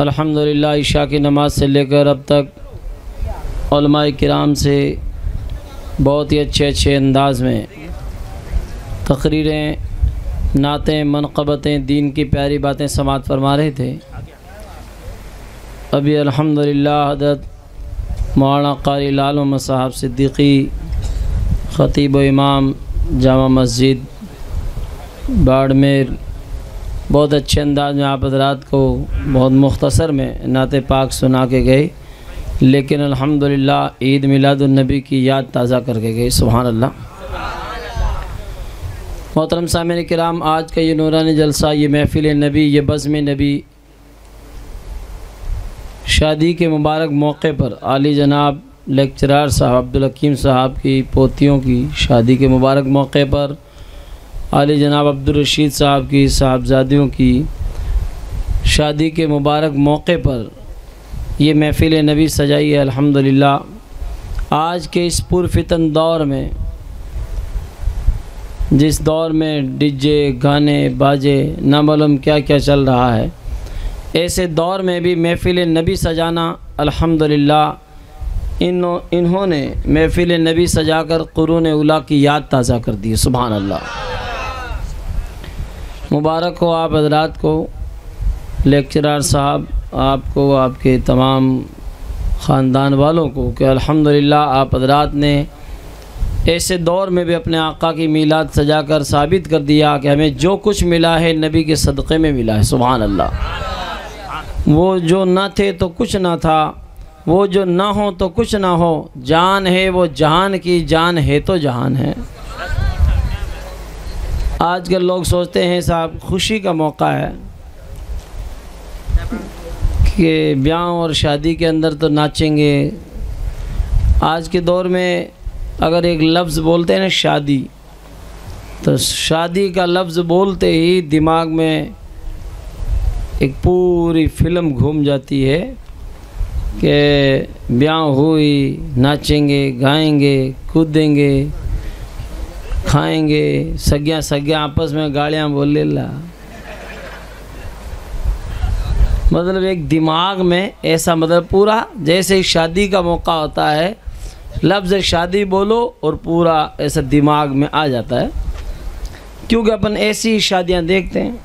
अल्हम्दुलिल्लाह इशा की नमाज़ से लेकर अब तक उलमाए किराम से बहुत ही अच्छे अंदाज़ में तकरीरें, नातें, मनक़बतें, दीन की प्यारी बातें समाअत फरमा रहे थे। अभी अल्हम्दुलिल्लाह हज़रत मौलाना क़ारी लाल मोहम्मद साहब सिद्दीक़ी ख़तीब व इमाम जामा मस्जिद बाड़मेर बहुत अच्छे अंदाज में आप हज़रात को बहुत मुख्तसर में नाते पाक सुना के गए, लेकिन अल्हम्दुलिल्लाह ईद मिलादुन्नबी की याद ताज़ा करके गए। सुभान अल्लाह। मोहतरम सामईन किराम, आज का ये नूरानी जलसा, ये महफ़िल नबी, ये बज़्म नबी, शादी के मुबारक मौके पर आली जनाब लेक्चरार साहब अब्दुल हकीम साहब की पोतियों की शादी के मुबारक मौके पर, आली जनाब अब्दुल रशीद साहब की साहबजादियों की शादी के मुबारक मौके पर ये महफ़िल नबी सजाई है। अल्हम्दुलिल्लाह आज के इस पुरफितन दौर में, जिस दौर में डीजे, गाने, बाजे, ना मालूम क्या क्या चल रहा है, ऐसे दौर में भी महफ़िल नबी सजाना, अल्हम्दुलिल्लाह इन्होंने महफ़िल नबी सजाकर कुरून उला की याद ताज़ा कर दी। सुभान अल्लाह। मुबारक हो आप हज़रात को, लेक्चरार साहब, आपको, आपके तमाम ख़ानदान वालों को, कि अल्हम्दुलिल्लाह आप हज़रात ने ऐसे दौर में भी अपने आका की मीलाद सजाकर साबित कर दिया कि हमें जो कुछ मिला है नबी के सदक़े में मिला है। सुभान अल्लाह। वो जो न थे तो कुछ ना था, वो जो ना हो तो कुछ ना हो, जान है वो जहान की, जान है तो जहान है। आजकल लोग सोचते हैं साहब खुशी का मौका है कि ब्याह और शादी के अंदर तो नाचेंगे। आज के दौर में अगर एक लफ्ज़ बोलते हैं ना शादी, तो शादी का लफ्ज़ बोलते ही दिमाग में एक पूरी फ़िल्म घूम जाती है कि ब्याह हुई, नाचेंगे, गाएंगे, कूदेंगे, खाएंगे, सगियाँ आपस में गालियाँ बोल ला। मतलब एक दिमाग में ऐसा, मतलब पूरा जैसे शादी का मौका होता है, लफ्ज़ शादी बोलो और पूरा ऐसा दिमाग में आ जाता है। क्योंकि अपन ऐसी शादियां देखते हैं,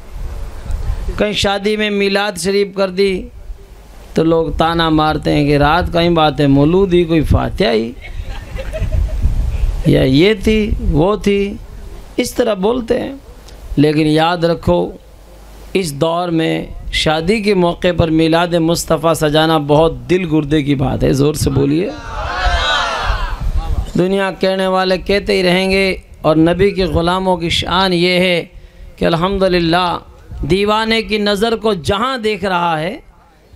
कहीं शादी में मिलाद शरीफ कर दी तो लोग ताना मारते हैं कि रात कहीं बात है, मौलूद ही, कोई फातिहा ही, या ये थी वो थी, इस तरह बोलते हैं। लेकिन याद रखो, इस दौर में शादी के मौके पर मिलाद मुस्तफ़ा सजाना बहुत दिल गुर्दे की बात है। ज़ोर से बोलिए। दुनिया कहने वाले कहते ही रहेंगे, और नबी के ग़ुलामों की शान ये है कि अल्हम्दुलिल्लाह दीवाने की नज़र को जहाँ देख रहा है,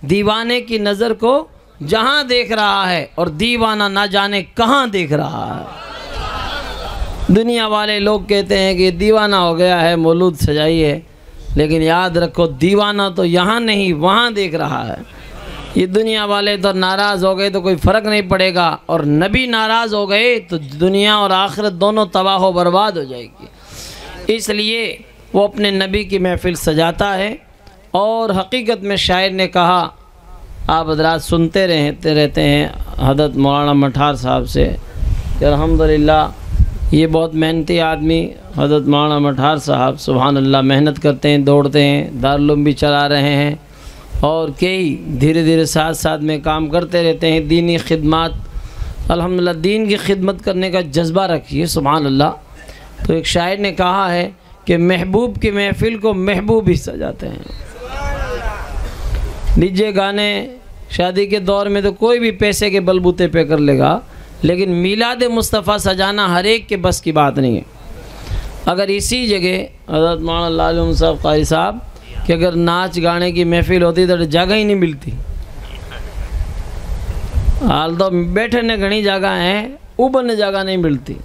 दीवाने की नज़र को जहाँ देख रहा है, और दीवाना ना जाने कहाँ देख रहा है। दुनिया वाले लोग कहते हैं कि दीवाना हो गया है, मौलूद सजाई है, लेकिन याद रखो दीवाना तो यहाँ नहीं वहाँ देख रहा है। ये दुनिया वाले तो नाराज़ हो गए तो कोई फ़र्क नहीं पड़ेगा, और नबी नाराज़ हो गए तो दुनिया और आखिरत दोनों तबाह व बर्बाद हो जाएगी। इसलिए वो अपने नबी की महफ़िल सजाता है। और हकीकत में शायर ने कहा, आप हज़रात सुनते रहते हैं हज़रत मौलाना मठार साहब से, कि अल्हम्दुलिल्लाह ये बहुत मेहनती आदमी हज़रत मौलाना मठार साहब, सुभान अल्लाह, मेहनत करते हैं, दौड़ते हैं, दारुल उलूम भी चला रहे हैं, और कई धीरे धीरे साथ साथ में काम करते रहते हैं। दीनी खिदमत, अल्हम्दुलिल्लाह दीन की खिदमत करने का जज्बा रखिए। सुभान अल्लाह। तो एक शायर ने कहा है कि महबूब की महफ़िल को महबूब ही सजाते हैं। डीजे गाने शादी के दौर में तो कोई भी पैसे के बलबूते पे कर लेगा, लेकिन मिलाद मुस्तफ़ा सजाना हर एक के बस की बात नहीं है। अगर इसी जगह हज़रत मौलाना लाल मोहम्मद साहब क़ारी साहब कि अगर नाच गाने की महफ़िल होती तो जगह ही नहीं मिलती। हाल तो बैठने घनी जगह हैं, उबरने जगह नहीं मिलती,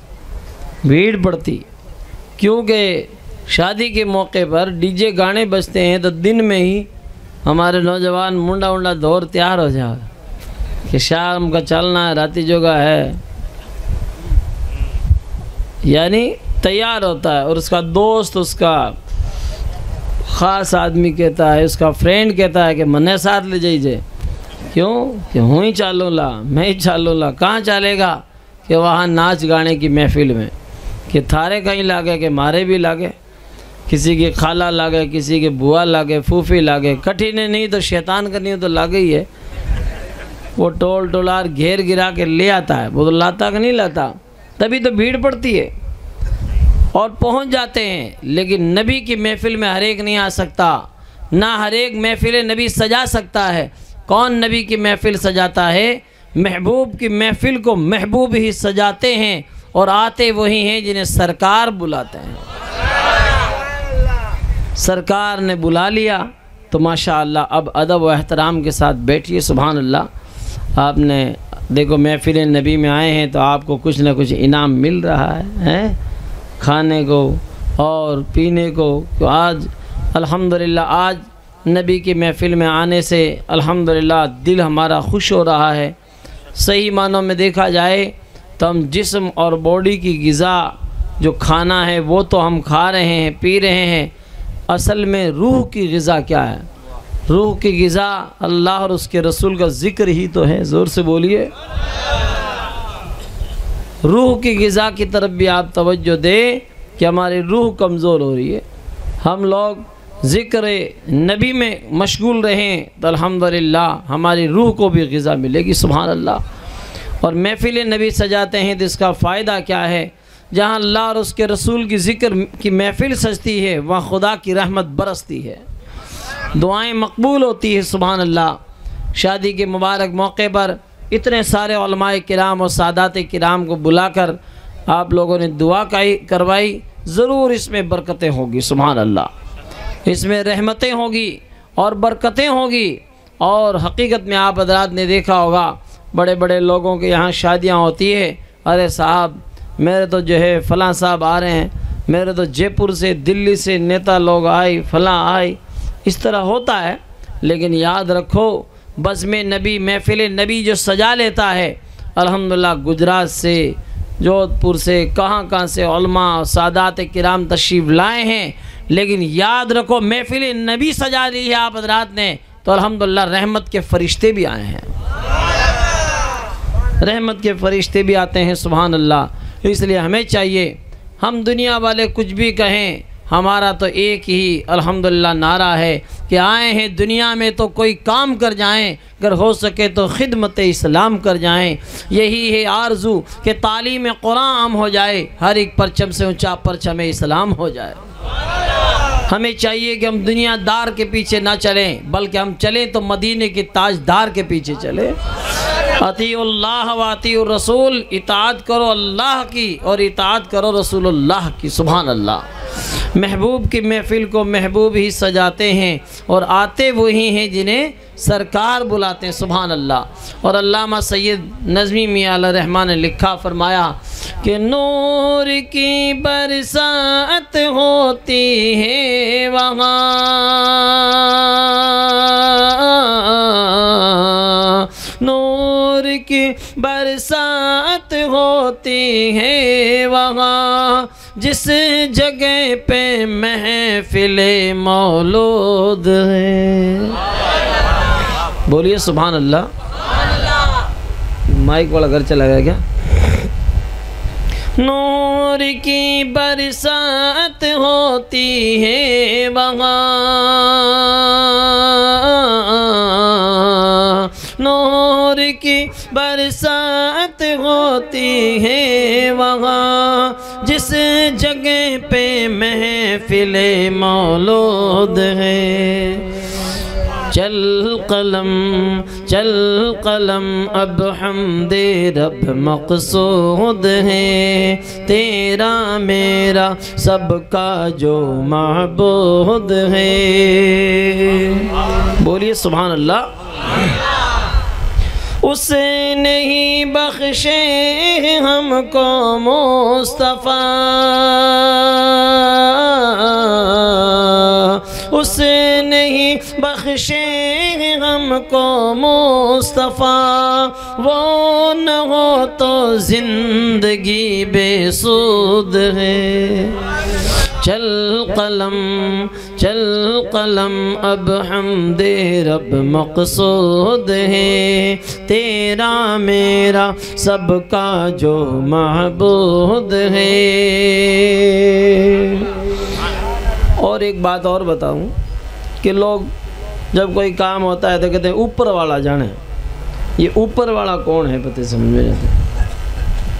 भीड़ पड़ती। क्योंकि शादी के मौके पर डीजे गाने बजते हैं तो दिन में ही हमारे नौजवान मुंडा उंडा दौर तैयार हो जाए कि शाम का चलना है, राती जोगा है, यानी तैयार होता है। और उसका दोस्त उसका ख़ास आदमी कहता है, उसका फ्रेंड कहता है कि मने साथ ले जाइए। क्यों? कि हूँ ही चालू ला, मैं ही चालू ला। कहाँ चलेगा? कि वहाँ नाच गाने की महफिल में। कि थारे कहीं लागे कि मारे भी लागे, किसी की खाला लागे, किसी के बुआ लागे, फूफी लागे, कठिन नहीं तो शैतान करनी हो तो लागे ही है। वो टोल टोलार घेर गिरा के ले आता है, वो तो लाता कि नहीं लाता, तभी तो भीड़ पड़ती है और पहुंच जाते हैं। लेकिन नबी की महफिल में हर एक नहीं आ सकता, ना हर एक महफिल नबी सजा सकता है। कौन नबी की महफिल सजाता है? महबूब की महफिल को महबूब ही सजाते हैं, और आते वही हैं जिन्हें सरकार बुलाते हैं। सरकार ने बुला लिया तो माशाअल्लाह अब अदब व एहतराम के साथ बैठिए। सुभान अल्लाह। आपने देखो महफिल नबी में आए हैं तो आपको कुछ ना कुछ इनाम मिल रहा है खाने को और पीने को। तो आज अल्हम्दुलिल्लाह, आज नबी की महफिल में आने से अल्हम्दुलिल्लाह दिल हमारा खुश हो रहा है। सही मानों में देखा जाए तो हम जिस्म और बॉडी की ग़िज़ा जो खाना है वो तो हम खा रहे हैं, पी रहे हैं। असल में रूह की ग़िज़ा क्या है? रूह की ग़िज़ा अल्लाह और उसके रसूल का ज़िक्र ही तो है। ज़ोर से बोलिए। रूह की ग़िज़ा की तरफ भी आप तवज्जो दें कि हमारी रूह कमज़ोर हो रही है। हम लोग ज़िक्र नबी में मशगूल रहें तो अल्हम्दुलिल्लाह हमारी रूह को भी ग़िज़ा मिलेगी। सुभान अल्लाह। और महफिल नबी सजाते हैं तो इसका फ़ायदा क्या है? जहाँ अल्लाह और उसके रसूल की ज़िक्र की महफिल सजती है वहाँ खुदा की रहमत बरसती है, दुआएं मकबूल होती है। सुभान अल्लाह। शादी के मुबारक मौके पर इतने सारे उलमाए किराम और सादात किराम को बुलाकर आप लोगों ने दुआ करवाई। ज़रूर इसमें बरकतें होगी। सुभान अल्लाह। इसमें रहमतें होगी और बरकतें होगी। और हकीकत में आप हज़रात ने देखा होगा बड़े बड़े लोगों के यहाँ शादियाँ होती है। अरे साहब मेरे तो जो है फ़लाँ साहब आ रहे हैं, मेरे तो जयपुर से दिल्ली से नेता लोग आए, फ़लाँ आए, इस तरह होता है। लेकिन याद रखो बस में नबी महफिल नबी जो सजा लेता है अल्हम्दुलिल्लाह, गुजरात से, जोधपुर से, कहाँ से उलमा सादात किराम तशरीफ़ लाए हैं। लेकिन याद रखो महफिल नबी सजा ली है आप हज़रात ने तो अल्हम्दुलिल्लाह रहमत के फ़रिश्ते भी आए हैं, रहमत के फ़रिश्ते भी आते हैं। सुभान अल्लाह। इसलिए हमें चाहिए, हम दुनिया वाले कुछ भी कहें, हमारा तो एक ही अल्हम्दुलिल्लाह नारा है कि आए हैं दुनिया में तो कोई काम कर जाएं, अगर हो सके तो खिदमत इस्लाम कर जाएं। यही है आरज़ू कि तालीम कुरान आम हो जाए, हर एक परचम से ऊंचा परचम इस्लाम हो जाए। हमें चाहिए कि हम दुनियादार के पीछे ना चलें, बल्कि हम चलें तो मदीने के ताजदार के पीछे चलें। अतीउल्लाह व अतीउर रसूल, इताअत करो अल्लाह की और इताअत करो रसूलुल्लाह की। सुभान अल्लाह। महबूब की महफिल को महबूब ही सजाते हैं और आते वही हैं जिन्हें सरकार बुलाते हैं। सुभान अल्लाह। और अल्लामा सैयद नज़मी मियां अला रहमान ने लिखा फरमाया कि नूर की बरसात होती है वहाँ, नूर की बरसात होती है वहाँ, जिस जगह पे महफिले मौलूद है। बोलिए सुभान अल्लाह। माइक वाला घर चला गया क्या? नूर की बरसात होती है वहाँ, नूर की बरसात होती है वहाँ, जिस जगह पे महफिले मौलूद है। चल कलम अब हमदे रब मक़सूद है, तेरा मेरा सबका जो माबूद है। बोलिए सुभान अल्लाह। उसने ही बख्शे हमको मुस्तफ़ा, उसने ही बख्शे हमको मुस्तफ़ा, वो न हो तो जिंदगी बेसुध है। चल कलम अब हमदे रब मक़सूद है, तेरा मेरा सबका जो महबूद है। और एक बात और बताऊं कि लोग जब कोई काम होता है तो कहते हैं ऊपर वाला जाने। ये ऊपर वाला कौन है पता समझ में नहीं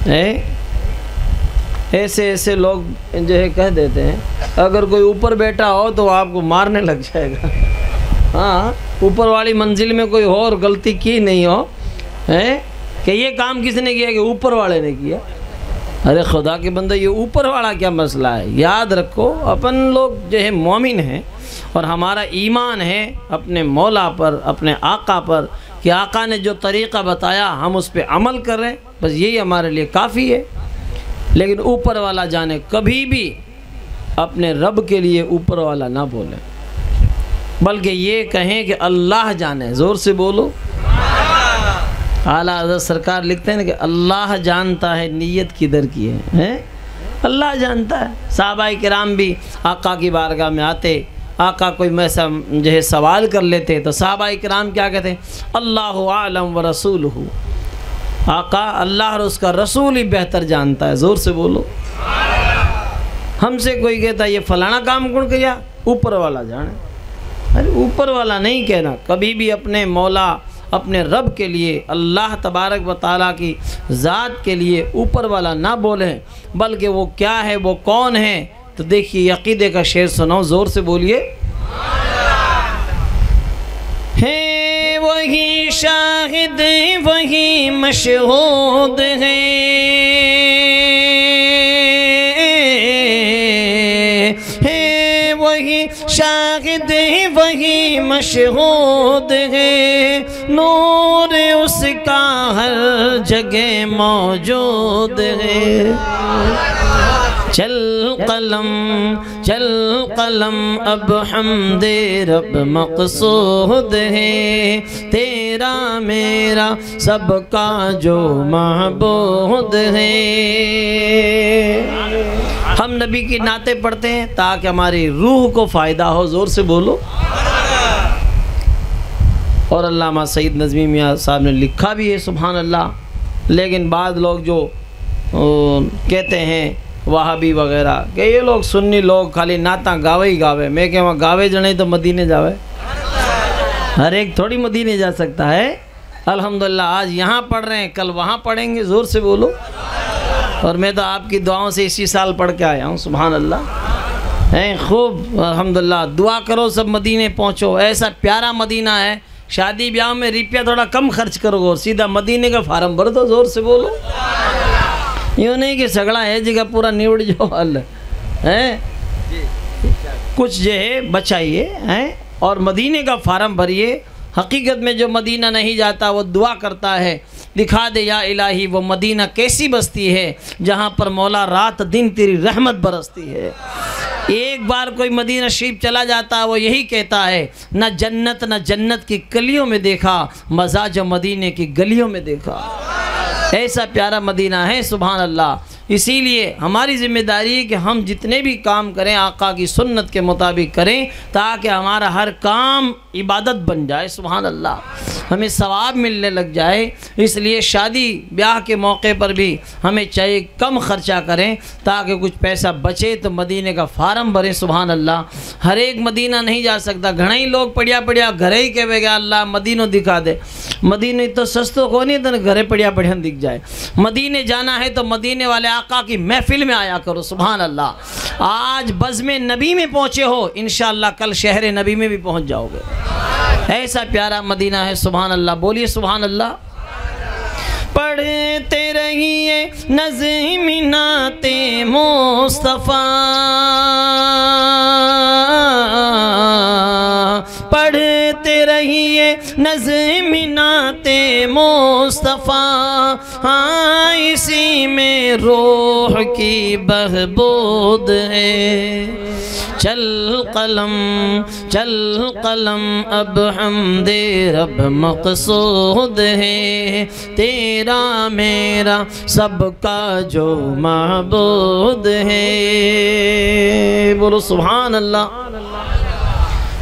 है। ऐसे ऐसे लोग जो है कह देते हैं अगर कोई ऊपर बैठा हो तो आपको मारने लग जाएगा। हाँ, ऊपर वाली मंजिल में कोई हो और गलती की नहीं हो है कि ये काम किसने किया कि ऊपर वाले ने किया। अरे खुदा के बंदे, ये ऊपर वाला क्या मसला है। याद रखो अपन लोग जो है मोमिन हैं और हमारा ईमान है अपने मौला पर, अपने आका पर, कि आका ने जो तरीक़ा बताया हम उस पर अमल कर रहे हैं, बस यही हमारे लिए काफ़ी है। लेकिन ऊपर वाला जाने, कभी भी अपने रब के लिए ऊपर वाला ना बोलें, बल्कि ये कहें कि अल्लाह जाने। ज़ोर से बोलो। आला हज़रत सरकार लिखते हैं ना कि अल्लाह जानता है नीयत किधर की है? अल्लाह जानता है। सहाबाए किराम भी आका की बारगाह में आते, आका कोई ऐसा जो है सवाल कर लेते तो सहाबाए किराम क्या कहते हैं? अल्लाहु आलम व रसूलुहु। आका अल्लाह और उसका रसूल ही बेहतर जानता है। ज़ोर से बोलो। हमसे कोई कहता है ये फलाना काम कौन किया? ऊपर वाला जाने। अरे ऊपर वाला नहीं कहना, कभी भी अपने मौला, अपने रब के लिए, अल्लाह तबारक व तआला की ज़ात के लिए ऊपर वाला ना बोलें, बल्कि वो क्या है, वो कौन है। तो देखिए अक़ीदे का शेर सुनाओ, ज़ोर से बोलिए। है वही शाहिद वही मशहूद है, वही शाहिद वही मशहूद है, नूर उसका हर जगह मौजूद है। चल कलम अब हमदे रब मक़सूद है, तेरा मेरा सबका जो महबूद है। हम नबी की नाते पढ़ते हैं ताकि हमारी रूह को फ़ायदा हो। ज़ोर से बोलो। और अल्लामा सईद नज़मी मियाँ साहब ने लिखा भी है, सुभान अल्लाह। लेकिन बाद लोग जो कहते हैं वहाबी वगैरह कि ये लोग सुन्नी लोग खाली नाता गावे ही गावे। मैं क्या गावे जने तो मदीने जावे। हर एक थोड़ी मदीने जा सकता है। अल्हम्दुलिल्लाह आज यहाँ पढ़ रहे हैं, कल वहाँ पढ़ेंगे। ज़ोर से बोलो। और मैं तो आपकी दुआओं से इसी साल पढ़ के आया हूँ, सुभान अल्लाह। हैं खूब अल्हम्दुलिल्लाह। दुआ करो सब मदीने पहुँचो। ऐसा प्यारा मदीना है, शादी ब्याह में रुपया थोड़ा कम खर्च करोगे और सीधा मदीने का फार्म भर दो। ज़ोर से बोलो। यूँ नहीं कि सगड़ा है जगह पूरा निवड़ जो हल है, कुछ जो है बचाइए हैं और मदीने का फार्म भरिए। हकीकत में जो मदीना नहीं जाता वो दुआ करता है, दिखा दे या इलाही वो मदीना कैसी बस्ती है जहाँ पर मौला रात दिन तेरी रहमत बरसती है। एक बार कोई मदीना शरीफ चला जाता है वो यही कहता है, न जन्नत की कलियों में देखा, मज़ा जो मदीने की गलियों में देखा। ऐसा प्यारा मदीना है, सुभान अल्लाह। इसीलिए हमारी ज़िम्मेदारी है कि हम जितने भी काम करें आका की सुन्नत के मुताबिक करें ताकि हमारा हर काम इबादत बन जाए, सुभान अल्लाह। हमें सवाब मिलने लग जाए। इसलिए शादी ब्याह के मौके पर भी हमें चाहिए कम ख़र्चा करें ताकि कुछ पैसा बचे तो मदीने का फार्म भरें, सुभान अल्लाह। हर एक मदीना नहीं जा सकता। घना ही लोग पढ़िया घरे ही कहेगा अल्लाह मदीनो दिखा दे। मदीने तो सस्तो को नहीं तो घरे पढ़िया दिख जाए। मदीने जाना है तो मदीने वाले आका की महफिल में आया करो, सुभान अल्लाह। आज बज़्म नबी में पहुँचे हो, इंशाअल्लाह कल शहर नबी में भी पहुँच जाओगे। ऐसा प्यारा मदीना है, सुभान अल्लाह। बोलिए सुभान अल्लाह। पढ़ते रहिए नज़्म नाते मुस्तफ़ा, पढ़ते रहिए नज़्म नाते मुस्तफ़ा, हाँ इसी में रूह की बहबूद है। चल कलम अब हमदे रब मक़सूद है, तेरा मेरा सबका जो माबूद है। बोलो सुभान अल्लाह।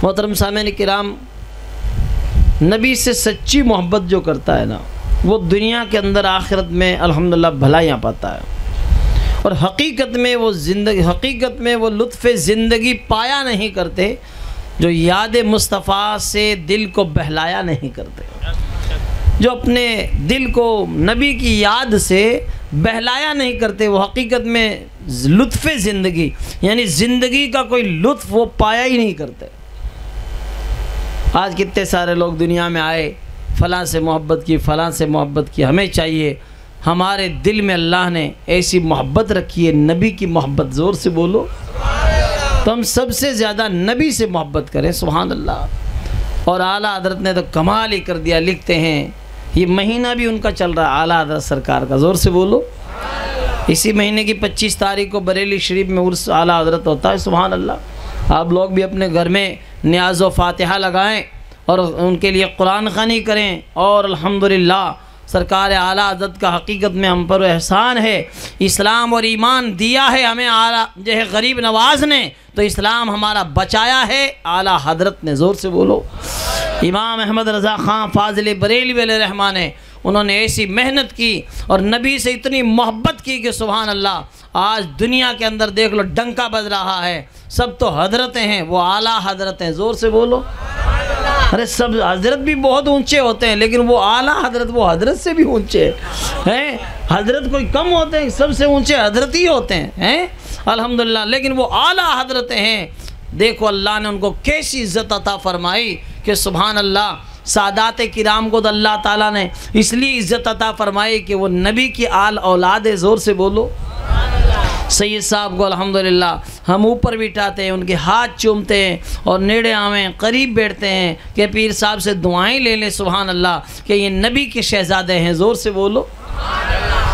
मोहतरम सामईन किराम, नबी से सच्ची मोहब्बत जो करता है ना, वो दुनिया के अंदर आखिरत में अल्हम्दुलिल्लाह भलाइयाँ पाता है। और हकीकत में वो लुत्फ़ ज़िंदगी पाया नहीं करते जो याद मुस्तफ़ा से दिल को बहलाया नहीं करते, जो अपने दिल को नबी की याद से बहलाया नहीं करते, वो हकीकत में लुत्फ़ ज़िंदगी यानी ज़िंदगी का कोई लुत्फ़ वो पाया ही नहीं करते। आज कितने सारे लोग दुनिया में आए, फ़लाँ से मोहब्बत की, फ़लाँ से मोहब्बत की। हमें चाहिए हमारे दिल में अल्लाह ने ऐसी मोहब्बत रखी है, नबी की मोहब्बत। ज़ोर से बोलो तो हम सबसे ज़्यादा नबी से मोहब्बत करें। सुभान अल्लाह। और आला हज़रत ने तो कमाल ही कर दिया। लिखते हैं ये महीना भी उनका चल रहा है, आला हज़रत सरकार का। ज़ोर से बोलो। इसी महीने की 25 तारीख को बरेली शरीफ में उर्स आला हज़रत होता है। सुभान अल्लाह। आप लोग भी अपने घर में नियाज़ व फ़ातिहा लगाएँ और उनके लिए कुरान ख़वानी करें। और अल्हम्दुलिल्लाह सरकार आला हज़रत का हकीकत में हम पर एहसान है, इस्लाम और ईमान दिया है हमें आला जो है गरीब नवाज ने, तो इस्लाम हमारा बचाया है आला हज़रत ने। ज़ोर से बोलो। इमाम अहमद रज़ा ख़ान फ़ाज़िल बरेलवी अलैहिर्रहमान ने, उन्होंने ऐसी मेहनत की और नबी से इतनी मोहब्बत की कि सुभान अल्लाह, आज दुनिया के अंदर देख लो डंका बज रहा है, सब तो हज़रतें हैं, वो आला हज़रत हैं। ज़ोर से बोलो। अरे सब हज़रत भी बहुत ऊंचे होते हैं, लेकिन वो आला हज़रत, वो हज़रत से भी ऊंचे हैं। हज़रत कोई कम होते हैं, सबसे ऊंचे हज़रत ही होते हैं अल्हम्दुलिल्लाह। लेकिन वो आला हज़रत हैं। देखो अल्लाह ने उनको कैसी इज़्ज़त अता फरमाई कि सुभान अल्लाह, सादात किराम को तो अल्लाह ताला ने इसलिए इज़्ज़त अता फरमाई कि वो नबी की आल औलाद है। ज़ोर से बोलो। सैयद साहब को अल्हम्दुलिल्लाह हम ऊपर बिठाते हैं, उनके हाथ चूमते हैं और नेड़े आवें, करीब बैठते हैं कि पीर साहब से दुआएं ले लें। सुभान अल्लाह कि ये नबी के शहज़ादे हैं। ज़ोर से बोलो।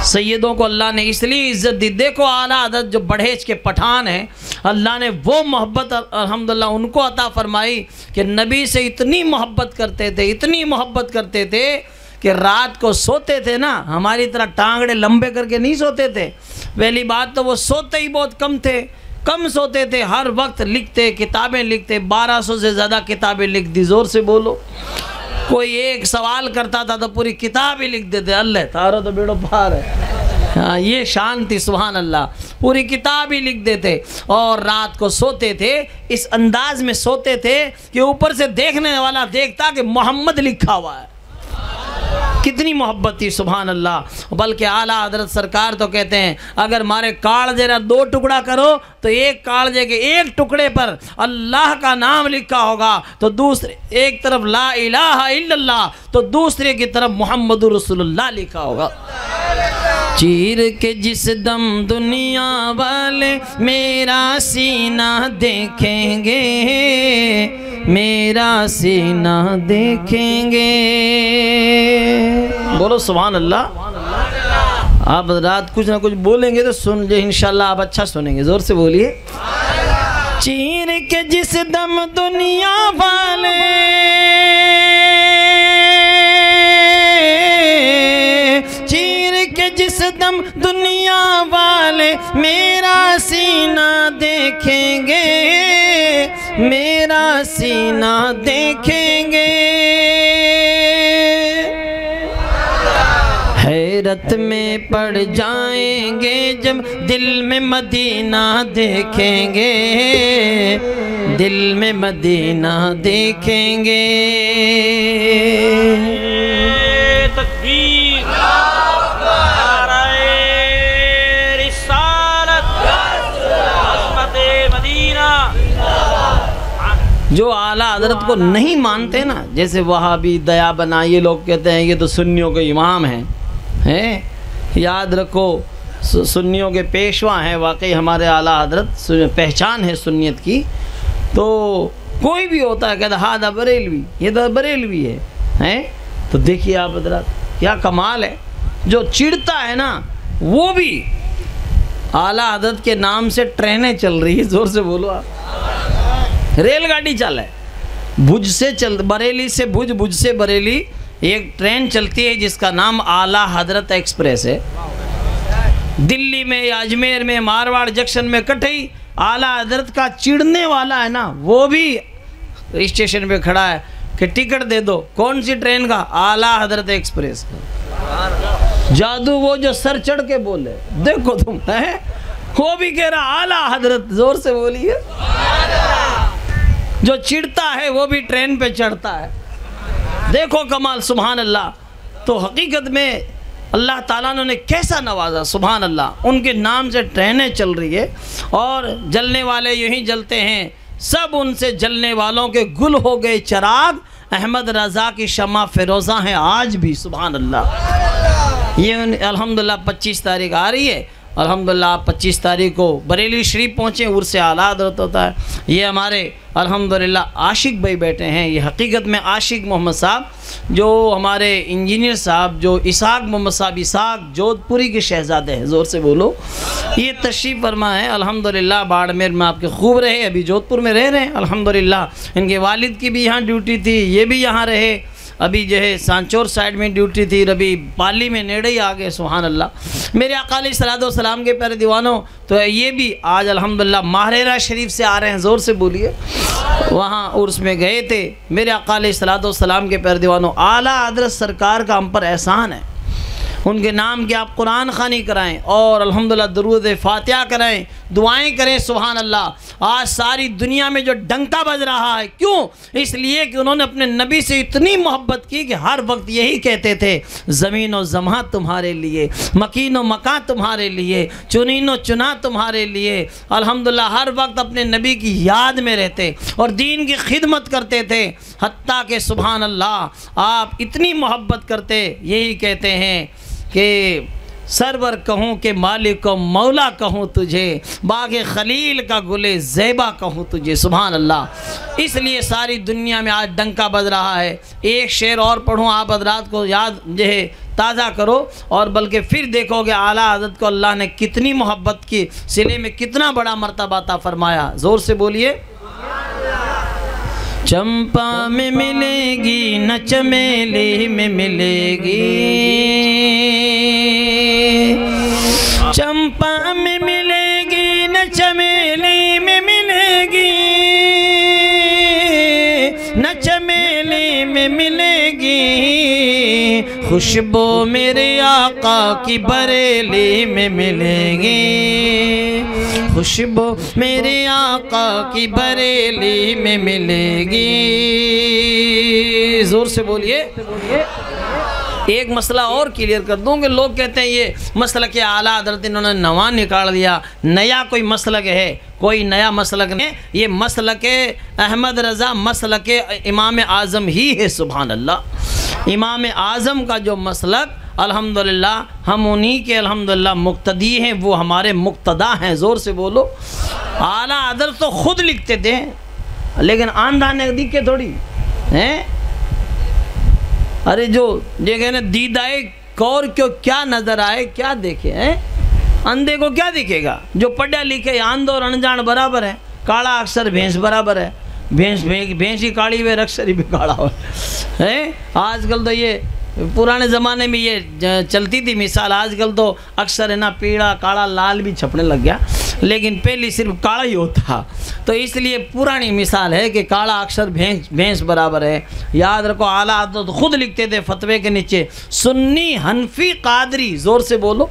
सैयदों को अल्लाह ने इसलिए इज़्ज़त दी। देखो आला हज़रत जो बढ़ेज के पठान हैं, अल्लाह ने वो मोहब्बत अल्हम्दुलिल्लाह उनको अता फरमाई कि नबी से इतनी मोहब्बत करते थे, इतनी मोहब्बत करते थे कि रात को सोते थे ना, हमारी तरह टांगड़े लंबे करके नहीं सोते थे। पहली बात तो वो सोते ही बहुत कम थे, कम सोते थे, हर वक्त लिखते, किताबें लिखते। 1200 से ज़्यादा किताबें लिख दी। ज़ोर से बोलो। कोई एक सवाल करता था तो पूरी किताब ही लिख देते। अल्लाह तारो तो बेड़ो पार है। हाँ, ये शान थी। सुभान अल्लाह। पूरी किताब ही लिख देते और रात को सोते थे, इस अंदाज में सोते थे कि ऊपर से देखने वाला देखता कि मोहम्मद लिखा हुआ है। कितनी मोहब्बत थी। सुभान अल्लाह। बल्कि आला हज़रत सरकार तो कहते हैं, अगर मारे कालजे ना 2 टुकड़ा करो तो एक कालजे के एक टुकड़े पर अल्लाह का नाम लिखा होगा, तो दूसरे एक तरफ ला इलाहा इल्लल्लाह, तो दूसरे की तरफ मोहम्मदुर रसूलुल्लाह लिखा होगा। चीर के जिस दम दुनिया वाले मेरा सीना देखेंगे, मेरा सीना देखेंगे। बोलो सुभान अल्लाह। आप रात कुछ ना कुछ बोलेंगे तो सुन जो इंशाल्लाह आप अच्छा सुनेंगे। जोर से बोलिए। चीर के जिस दम दुनिया वाले जिस दम दुनिया वाले मेरा सीना देखेंगे, मेरा सीना देखेंगे। हैरत में पड़ जाएंगे जब दिल में मदीना देखेंगे, दिल में मदीना देखेंगे। जो आला हज़रत को नहीं मानते ना, जैसे वहाबी दया बना, ये लोग कहते हैं ये तो सुन्नियों के इमाम हैं। याद रखो सुन्नियों के पेशवा हैं वाकई हमारे आला हज़रत, पहचान है सुन्नियत की। तो कोई भी होता है कहता हाँ दा बरेलवी, ये दा बरेलवी है। तो देखिए आप हज़रत क्या कमाल है। जो चिढ़ता है ना वो भी आला हज़रत के नाम से ट्रेनें चल रही है। ज़ोर से बोलो आप। रेलगाड़ी चल है, भुज से चल, बरेली से भुज, भुज से बरेली एक ट्रेन चलती है जिसका नाम आला हजरत एक्सप्रेस है। दिल्ली में, अजमेर में, मारवाड़ जंक्शन में, कटई आला हजरत का चिढ़ने वाला है ना, वो भी स्टेशन पे खड़ा है कि टिकट दे दो। कौन सी ट्रेन का? आला हजरत एक्सप्रेस। जादू वो जो सर चढ़ के बोले, देखो तुम है, वो भी कह रहा आला हजरत, जोर से बोलिए। जो चिढ़ता है वो भी ट्रेन पे चढ़ता है। देखो कमाल, सुभान अल्लाह। तो हकीकत में अल्लाह ताला ने कैसा नवाजा, सुभान अल्लाह। उनके नाम से ट्रेनें चल रही है और जलने वाले यूं ही जलते हैं, सब उनसे जलने वालों के गुल हो गए चिराग। अहमद रज़ा की शमा फिरोज़ा हैं आज भी, सुभान अल्लाह। ये अल्हम्दुलिल्लाह 25 तारीख आ रही है, अल्हम्दुलिल्लाह आप 25 तारीख को बरेली शरीफ पहुँचे, उर्स आला हज़रत होता है। ये हमारे अल्हम्दुलिल्लाह आशिक भाई बैठे हैं। ये हकीकत में आशिक मोहम्मद साहब, जो हमारे इंजीनियर साहब, जो इसाक मोहम्मद साहब, इसाक जोधपुरी के शहजादे हैं, ज़ोर से बोलो। ये तशरीफ़ फरमा है अल्हम्दुलिल्लाह, बाड़मेर में आपके खूब रहे, अभी जोधपुर में रह रहे हैं अल्हम्दुलिल्लाह। इनके वालिद की भी यहाँ ड्यूटी थी, ये भी यहाँ रहे। अभी जो है सांचौर साइड में ड्यूटी थी, अभी पाली में नेड़े ही आ गए, सुभान अल्लाह। मेरे आका अलैहिस्सलातु वस्सलाम के प्यारे दीवानों, तो ये भी आज अल्हम्दुलिल्लाह माहरेरा शरीफ से आ रहे हैं, ज़ोर से बोलिए। वहाँ उर्स में गए थे। मेरे आका अलैहिस्सलातु वस्सलाम के प्यारे दीवानों, आला हज़रत सरकार का हम पर एहसान है। उनके नाम के आप कुरान ख़ानी कराएं और अल्हम्दुलिल्लाह दुरूद फ़ातिहा कराएं, दुआएं करें, सुभान अल्लाह। आज सारी दुनिया में जो डंका बज रहा है, क्यों? इसलिए कि उन्होंने अपने नबी से इतनी मोहब्बत की कि हर वक्त यही कहते थे, ज़मीन व ज़मा तुम्हारे लिए, मकीन व मकान तुम्हारे लिए, चुनीन व चुना तुम्हारे लिए। अल्हम्दुलिल्लाह हर वक्त अपने नबी की याद में रहते और दीन की खिदमत करते थे। हत्ता के सुभान अल्लाह आप इतनी मोहब्बत करते, यही कहते हैं कि सरवर कहूँ कि मालिक को मौला कहूँ तुझे, बाग़े खलील का गुले ज़ेबा कहूँ तुझे, सुभान अल्लाह। इसलिए सारी दुनिया में आज डंका बज रहा है। एक शेर और पढ़ूँ, आप हज़रात को याद जो है ताज़ा करो, और बल्कि फिर देखोगे आला हज़रत को अल्लाह ने कितनी मोहब्बत की, सिले में कितना बड़ा मर्तबा अता फरमाया। ज़ोर से बोलिए। चंपा में मिलेगी न चमेली में मिलेगी, चंपा में मिलेगी न चमेली में मिलेगी, न चमेली में मिलेगी, खुशबू मेरे आका की बरेली में मिलेगी, खुशबू मेरे आका की बरेली में मिलेगी। जोर से बोलिए। एक मसला और क्लियर कर दूं कि लोग कहते हैं ये मसलक के आला हज़रत इन्होंने नवा निकाल दिया, नया कोई मसलक है, कोई नया मसलक नहीं। ये मसलक अहमद रज़ा मसलक इमाम आज़म ही है, सुभान अल्लाह। इमाम आज़म का जो मसलक, अल्हम्दुलिल्लाह हम उन्हीं के अल्हम्दुलिल्लाह मुक्तदी हैं, वो हमारे मुक्तदा हैं। ज़ोर से बोलो। आला हज़रत तो खुद लिखते थे, लेकिन आंधा ने दिखे थोड़ी हैं। अरे जो ये कहने दीदाए कौर क्यों क्या नज़र आए, क्या देखे हैं? अंधे को क्या दिखेगा? जो पढ़ा लिखे आंध और अनजान बराबर है। काला अक्षर भैंस बराबर है, भैंस ही काली वे अक्षर ही भी काला हो है। आजकल तो ये पुराने ज़माने में ये चलती थी मिसाल, आजकल तो अक्सर है ना पीला काला लाल भी छपने लग गया, लेकिन पहले सिर्फ काला ही होता। तो इसलिए पुरानी मिसाल है कि काला अक्षर भैंस बराबर है। याद रखो, आला हज़रत तो खुद लिखते थे फतवे के नीचे, सुन्नी हनफी कादरी। ज़ोर से बोलो।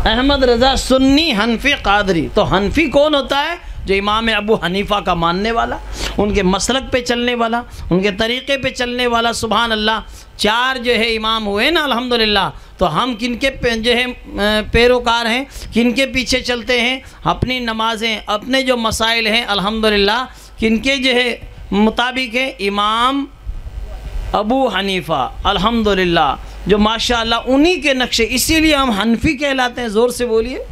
अहमद रज़ा सुन्नी हनफी कादरी। तो हनफी कौन होता है? जो इमाम अबू हनीफ़ा का मानने वाला, उनके मसलक पे चलने वाला, उनके तरीक़े पे चलने वाला। सुभान अल्लाह। चार जो है इमाम हुए ना अल्हम्दुलिल्लाह। तो हम किनके जो है पैरोकार हैं, किनके पीछे चलते हैं? अपनी नमाज़ें, अपने जो मसाइल हैं अल्हम्दुलिल्लाह किनके जो है मुताबिक है? इमाम अबू हनीफ़ा अल्हम्दुलिल्लाह, जो माशाअल्लाह उन्हीं के नक्शे, इसीलिए हम हनफी कहलाते हैं। ज़ोर से बोलिए।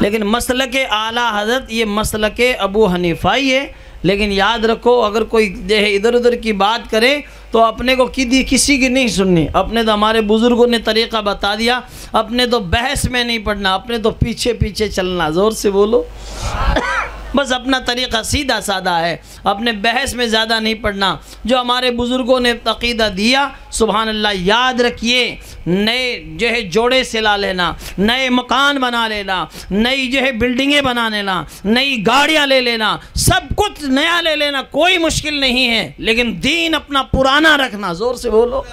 लेकिन मसलक आला हज़रत ये मसलक अबू हनीफ़ा ही है। लेकिन याद रखो, अगर कोई जो है इधर उधर की बात करे तो अपने को किसी की नहीं सुननी। अपने तो हमारे बुज़ुर्गों ने तरीक़ा बता दिया, अपने तो बहस में नहीं पड़ना, अपने तो पीछे पीछे चलना। ज़ोर से बोलो। बस अपना तरीक़ा सीधा साधा है, अपने बहस में ज़्यादा नहीं पढ़ना। जो हमारे बुज़ुर्गों ने अक़ीदा दिया, सुभान अल्लाह, याद रखिए, नए जो है जोड़े सिला लेना, नए मकान बना लेना, नई जो है बिल्डिंगें बना लेना, नई गाड़ियाँ ले लेना, सब कुछ नया ले लेना, कोई मुश्किल नहीं है, लेकिन दीन अपना पुराना रखना। ज़ोर से बोलो।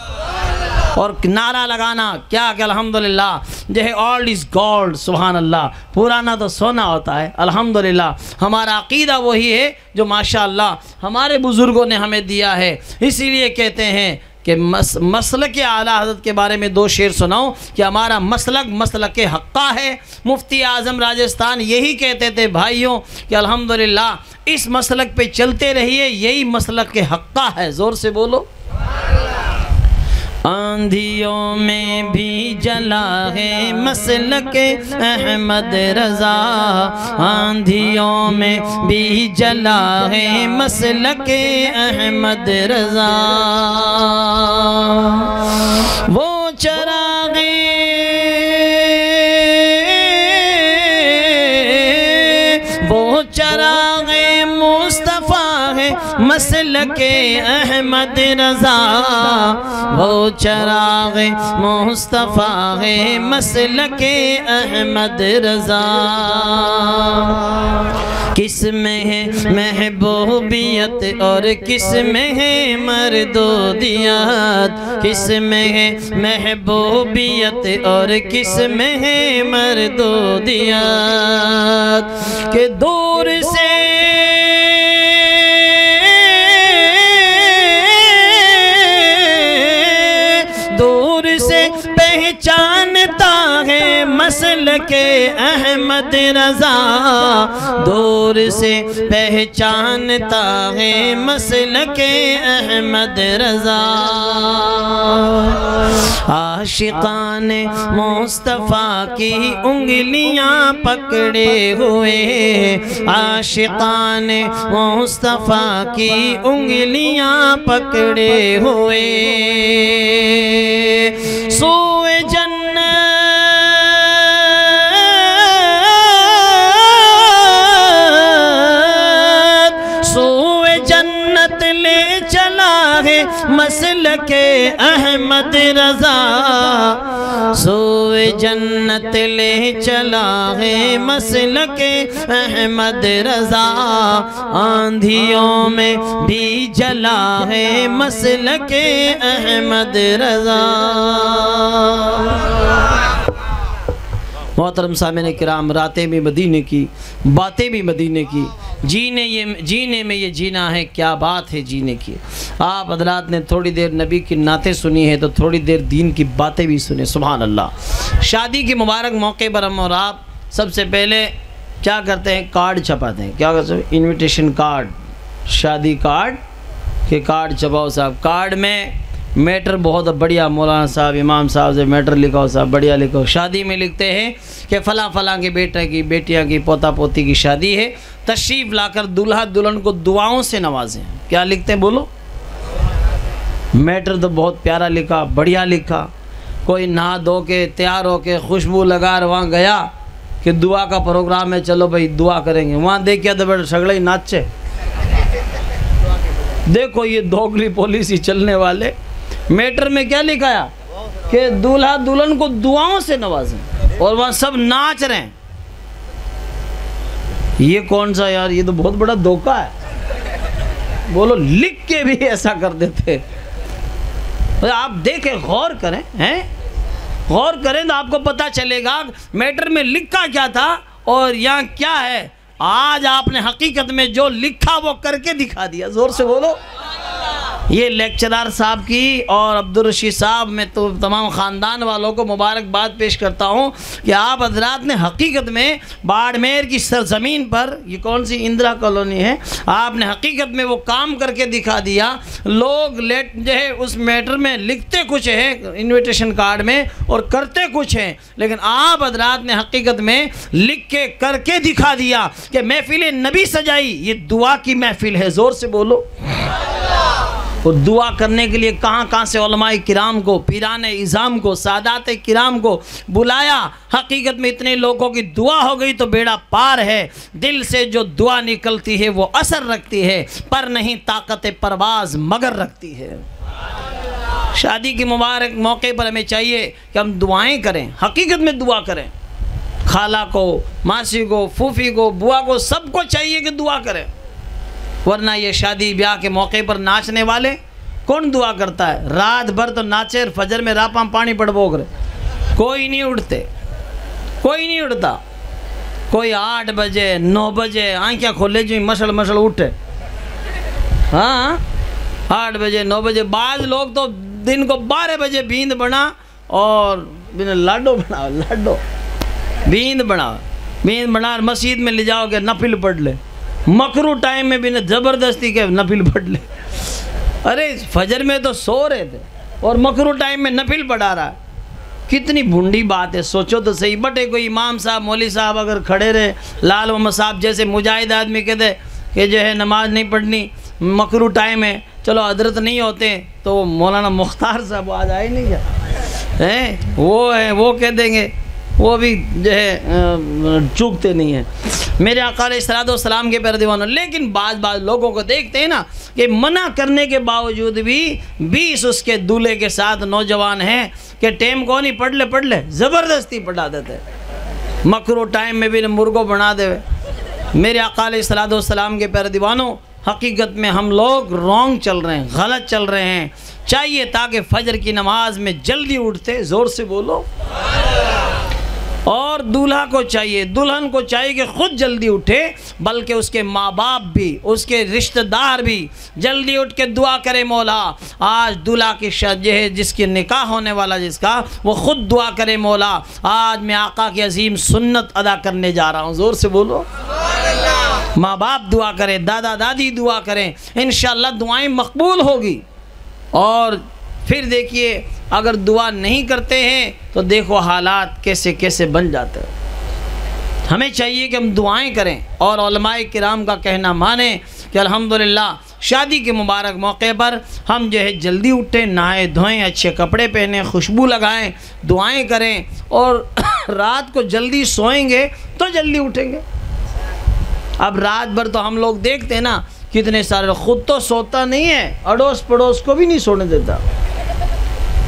और नारा लगाना क्या कि अल्हम्दुलिल्लाह जो है ओल्ड इज़ गोल्ड, सुभान अल्लाह, पुराना तो सोना होता है। अल्हम्दुलिल्लाह हमारा अक़ीदा वही है जो माशाअल्लाह हमारे बुज़ुर्गों ने हमें दिया है। इसीलिए कहते हैं कि मसलक आला हज़रत के बारे में दो शेर सुनाऊं कि हमारा मसलक हक्का है। मुफ्ती आज़म राजस्थान यही कहते थे भाइयों कि अल्हम्दुलिल्लाह इस मसलक पे चलते रहिए, यही मसलक हक्का है। ज़ोर से बोलो। आंधियों में भी जला है मसलक अहमद रज़ा, आंधियों में भी जला है मसलक अहमद रज़ा। वो चरागे मुस्तफ़ा है मसलक अहमद रज़ा, वो चराग मुस्तफ़ा है मसलक अहमद रज़ा। किस में है महबूबियत और किस में है मर्दूदियत, किस में है महबूबियत और किस में है मर्दूदियत। के दूर से पहचानता है मसलक अहमद रज़ा, दूर से पहचानता है मसलक अहमद रज़ा। आशिकाने मुस्तफ़ा की उंगलियां पकड़े हुए, आशिकाने मुस्तफ़ा की उंगलियां पकड़े हुए, सोए जन्नत सोए जन्नत ले चला है मसलक अहमद रज़ा, सोए जन्नत ले चला है मसलक अहमद रज़ा। आंधियों में भी जला है मसलक अहमद रज़ा। मोहतरम सामईन किराम, रातें भी मदीने की, बातें भी मदीने की, जीने में ये जीना है, क्या बात है जीने की। आप हज़रात ने थोड़ी देर नबी की नातें सुनी है तो थोड़ी देर दीन की बातें भी सुने। सुभान अल्लाह। शादी के मुबारक मौके पर हम और आप सबसे पहले क्या करते हैं, कार्ड छपाते हैं। क्या करते हैं? इन्विटेशन कार्ड, शादी कार्ड के कार्ड छपाओ साहब। कार्ड में मैटर बहुत बढ़िया, मौलाना साहब, इमाम साहब से मैटर लिखाओ साहब, बढ़िया लिखो। शादी में लिखते हैं कि फ़लाँ फ़लाँ के बेटे की, बेटियां की, पोता पोती की शादी है, तशरीफ़ लाकर दूल्हा दुल्हन को दुआओं से नवाजें। क्या लिखते हैं बोलो? मैटर तो बहुत प्यारा लिखा, बढ़िया लिखा। कोई नहा धो के तैयार हो के खुशबू लगा वहाँ गया कि दुआ का प्रोग्राम है, चलो भाई दुआ करेंगे। वहाँ देखिए तो बेटा सगड़े ही नाचे। देखो ये दोगली पॉलिसी चलने वाले। मैटर में क्या लिखाया कि दूल्हा दुल्हन को दुआओं से नवाजें, और वहाँ सब नाच रहे हैं। ये कौन सा यार, ये तो बहुत बड़ा धोखा है। बोलो, लिख के भी ऐसा कर देते। आप देखें, गौर करें, हैं, गौर करें तो आपको पता चलेगा मैटर में लिखा क्या था और यहाँ क्या है। आज आपने हकीकत में जो लिखा वो करके दिखा दिया। जोर से बोलो। ये लेक्चरर साहब की और अब्दुल रशीद साहब, मैं तो तमाम ख़ानदान वालों को मुबारकबाद पेश करता हूँ कि आप हजरात ने हकीकत में बाड़मेर की सरज़मीन पर, ये कौन सी इंदिरा कॉलोनी है, आपने हकीकत में वो काम करके दिखा दिया। लोग लेट जो है उस मैटर में लिखते कुछ है इन्विटेशन कार्ड में और करते कुछ हैं, लेकिन आप हजरात ने हकीकत में लिख के करके दिखा दिया कि महफिल नबी सजाई, ये दुआ की महफिल है। ज़ोर से बोलो। और दुआ करने के लिए कहाँ कहाँ से उलमाए किराम को, पीरान इज़ाम को, सादात किराम को बुलाया। हकीकत में इतने लोगों की दुआ हो गई तो बेड़ा पार है। दिल से जो दुआ निकलती है वो असर रखती है, पर नहीं ताकत परवाज़ मगर रखती है। शादी के मुबारक मौके पर हमें चाहिए कि हम दुआएं करें, हकीकत में दुआ करें। खाला को, मासी को, फूफी को, बुआ को, सबको चाहिए कि दुआ करें। वरना ये शादी ब्याह के मौके पर नाचने वाले कौन दुआ करता है? रात भर तो नाचे, फजर में रापा पानी पड़बोग रहे, कोई नहीं उठते, कोई नहीं उठता। कोई 8 बजे 9 बजे आँखें खोले जो मसल मसल उठे। हाँ 8 बजे 9 बजे। बाज़ लोग तो दिन को 12 बजे बींद बना और बिना लाडो बनाओ, लाडो बींद बनाओ, बींद बना मस्जिद में ले जाओगे नफिल पढ़ ले। मकरू टाइम में भी न ज़बरदस्ती के नफिल पढ़ ले। अरे फजर में तो सो रहे थे और मकरू टाइम में नफिल पढ़ा रहा है। कितनी भुंडी बात है, सोचो तो सही। बटे कोई इमाम साहब, मौली साहब अगर खड़े रहे, लाल मोहम्मद साहब जैसे मुजाहिद आदमी कहते कि जो है नमाज नहीं पढ़नी, मकरू टाइम है, चलो हजरत नहीं होते तो मौलाना मुख्तार साहब आज आए नहीं क्या हैं, वो है, वो कह देंगे, वो भी जो है चूकते नहीं हैं मेरे आका अलैहिस्सलाम के प्यारे दीवानों। लेकिन बाज़ लोगों को देखते हैं ना कि मना करने के बावजूद भी 20 उसके दूल्हे के साथ नौजवान हैं कि टेम को नहीं, पढ़ ले ज़बरदस्ती पढ़ा देते। मकरू टाइम में भी मुर्गो बना दे। मेरे आका अलैहिस्सलाम के प्यारे दीवानों, हकीकत में हम लोग रॉन्ग चल रहे हैं, गलत चल रहे हैं। चाहिए ताकि फजर की नमाज में जल्दी उठते, ज़ोर से बोलो। और दूल्हा को चाहिए, दुल्हन को चाहिए कि खुद जल्दी उठे, बल्कि उसके माँ बाप भी, उसके रिश्तेदार भी जल्दी उठ के दुआ करे, मौला आज दूल्हा की शादी है, जिसकी निकाह होने वाला जिसका, वो खुद दुआ करे, मौला आज मैं आका की अजीम सुन्नत अदा करने जा रहा हूँ। ज़ोर से बोलो। माँ बाप दुआ करें, दादा दादी दुआ करें, इंशाअल्लाह दुआएं मकबूल होगी। और फिर देखिए अगर दुआ नहीं करते हैं तो देखो हालात कैसे कैसे बन जाते हैं। हमें चाहिए कि हम दुआएं करें और उलमाए किराम का कहना माने कि अल्हम्दुलिल्लाह शादी के मुबारक मौके पर हम जो है जल्दी उठें, नहाए धोएं, अच्छे कपड़े पहनें, खुशबू लगाएं, दुआएं करें और रात को जल्दी सोएंगे तो जल्दी उठेंगे। अब रात भर तो हम लोग देखते हैं ना कितने सारे, खुद तो सोता नहीं है, अड़ोस पड़ोस को भी नहीं सोने देता।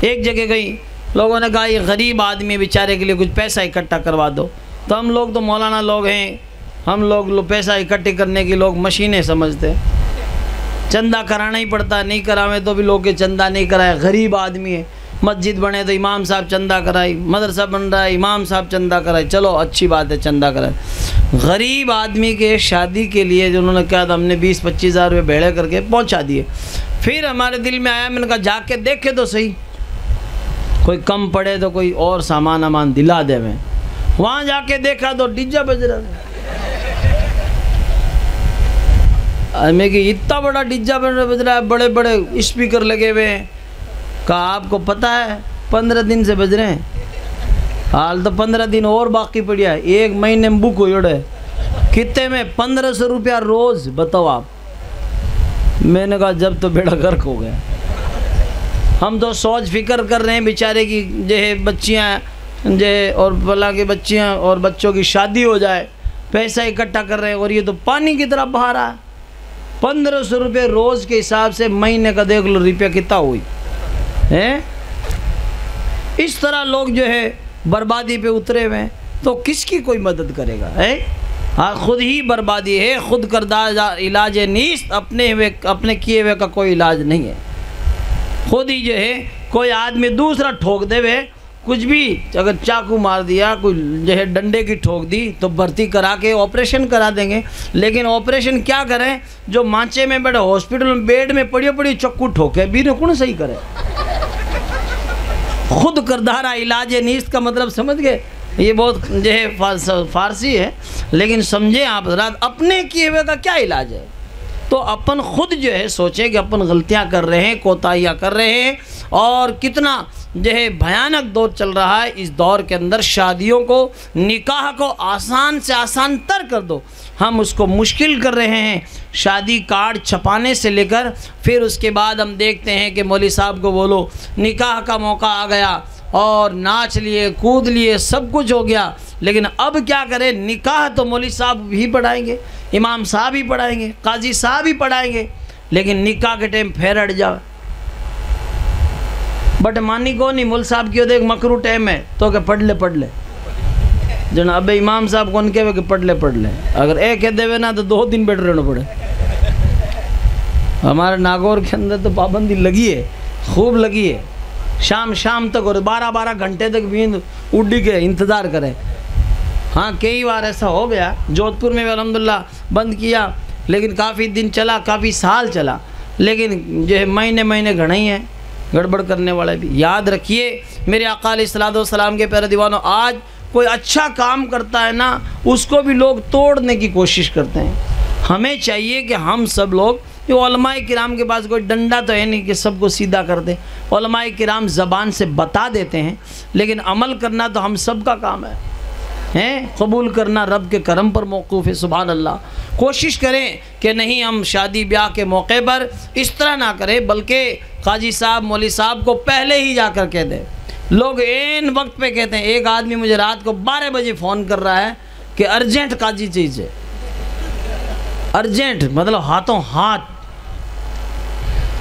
एक जगह गई, लोगों ने कहा ये गरीब आदमी बेचारे के लिए कुछ पैसा इकट्ठा करवा दो। तो हम लोग तो मौलाना लोग हैं, हम लोग पैसा इकट्ठे करने की लोग मशीनें समझते हैं। चंदा कराना ही पड़ता है, नहीं करावे तो भी लोग के चंदा नहीं कराए। गरीब आदमी है, मस्जिद बने तो इमाम साहब चंदा कराई, मदरसा बन रहा है इमाम साहब चंदा कराए, चलो अच्छी बात है चंदा कराए। गरीब आदमी के शादी के लिए जो उन्होंने कहा था, हमने 20-25 हज़ार रुपये भेड़े करके पहुंचा दिए। फिर हमारे दिल में आया, मैंने कहा जाके देखे तो सही, कोई कम पड़े तो कोई और सामान वामान दिला दे। मैं वहाँ जाके देखा तो डीजा बज रहा है। मैं कि इतना बड़ा डीजा बज रहा है, बड़े बड़े स्पीकर लगे हुए हैं। कहा आपको पता है 15 दिन से बज रहे हैं, हाल तो 15 दिन और बाकी पड़ा है, 1 महीने में बुक हो जोड़े कितने में 1500 रुपया रोज़, बताओ आप। मैंने कहा जब तो बेड़ा गर्क हो गया। हम तो सोच फिक्र कर रहे हैं बेचारे की जो है बच्चियाँ जो है और भला की बच्चियाँ और बच्चों की शादी हो जाए, पैसा इकट्ठा कर रहे हैं और ये तो पानी की तरह बहा रहा है। 1500 रुपये रोज़ के हिसाब से महीने का देख लो रुपया कितना हुई है। इस तरह लोग जो है बर्बादी पे उतरे हुए हैं, तो किसकी कोई मदद करेगा है? हाँ खुद ही बर्बादी है, खुद करदा इलाज नीस्त, अपने किए हुए का कोई इलाज नहीं है। खुद ही जो है कोई आदमी दूसरा ठोक देवे, कुछ भी अगर चाकू मार दिया, कोई जो है डंडे की ठोक दी तो भर्ती करा के ऑपरेशन करा देंगे। लेकिन ऑपरेशन क्या करें, जो मांचे में बैठे हॉस्पिटल में बेड में पड़ी चक्कू ठोके भी कौन सही करे। खुद करदारा इलाज नीस्त का मतलब समझ गए। ये बहुत जो है फारसी है, लेकिन समझे आप रात अपने किए हुए का क्या इलाज है। तो अपन खुद जो है सोचें कि अपन गलतियां कर रहे हैं, कोताहियां कर रहे हैं, और कितना जो है भयानक दौर चल रहा है। इस दौर के अंदर शादियों को, निकाह को आसान से आसान तर कर दो, हम उसको मुश्किल कर रहे हैं। शादी कार्ड छपाने से लेकर फिर उसके बाद हम देखते हैं कि मौलवी साहब को बोलो निकाह का मौका आ गया और नाच लिए, कूद लिए, सब कुछ हो गया, लेकिन अब क्या करें, निकाह तो मौलवी साहब ही पढ़ाएंगे, इमाम साहब ही पढ़ाएंगे, काजी साहब ही पढ़ाएंगे, लेकिन निकाह के टाइम फेर हट जाओ। बट मानी को नहीं, मुल साहब की देख मकरू टाइम है तो के पढ़ ले जन अब इमाम साहब कौन कहे कि पढ़ ले, अगर एक कह देवे ना तो 2 दिन बैठ रहना पड़े। हमारे नागौर के अंदर तो पाबंदी लगी है, खूब लगी है, शाम तक और 12-12 घंटे तक नींद उड़ी के इंतज़ार करें। हाँ कई बार ऐसा हो गया, जोधपुर में भी अल्हम्दुलिल्लाह बंद किया, लेकिन काफ़ी दिन चला, काफ़ी साल चला, लेकिन जो है महीने घने ही हैं गड़बड़ करने वाले भी। याद रखिए मेरे आका अलैहिस्सलाम के प्यारे दीवानों, आज कोई अच्छा काम करता है ना, उसको भी लोग तोड़ने की कोशिश करते हैं। हमें चाहिए कि हम सब लोग, ये उलमाए किराम के पास कोई डंडा तो है नहीं कि सबको सीधा कर दे, उलमाए किराम ज़बान से बता देते हैं, लेकिन अमल करना तो हम सब का काम है, कबूल करना रब के करम पर मौकूफ़ है। सुभान अल्लाह। कोशिश करें कि नहीं हम शादी ब्याह के मौके पर इस तरह ना करें, बल्कि काजी साहब, मौलवी साहब को पहले ही जाकर कह दें। लोग एन वक्त पे कहते हैं, एक आदमी मुझे रात को 12 बजे फ़ोन कर रहा है कि अर्जेंट काजी चाहिए, अर्जेंट मतलब हाथों हाथ।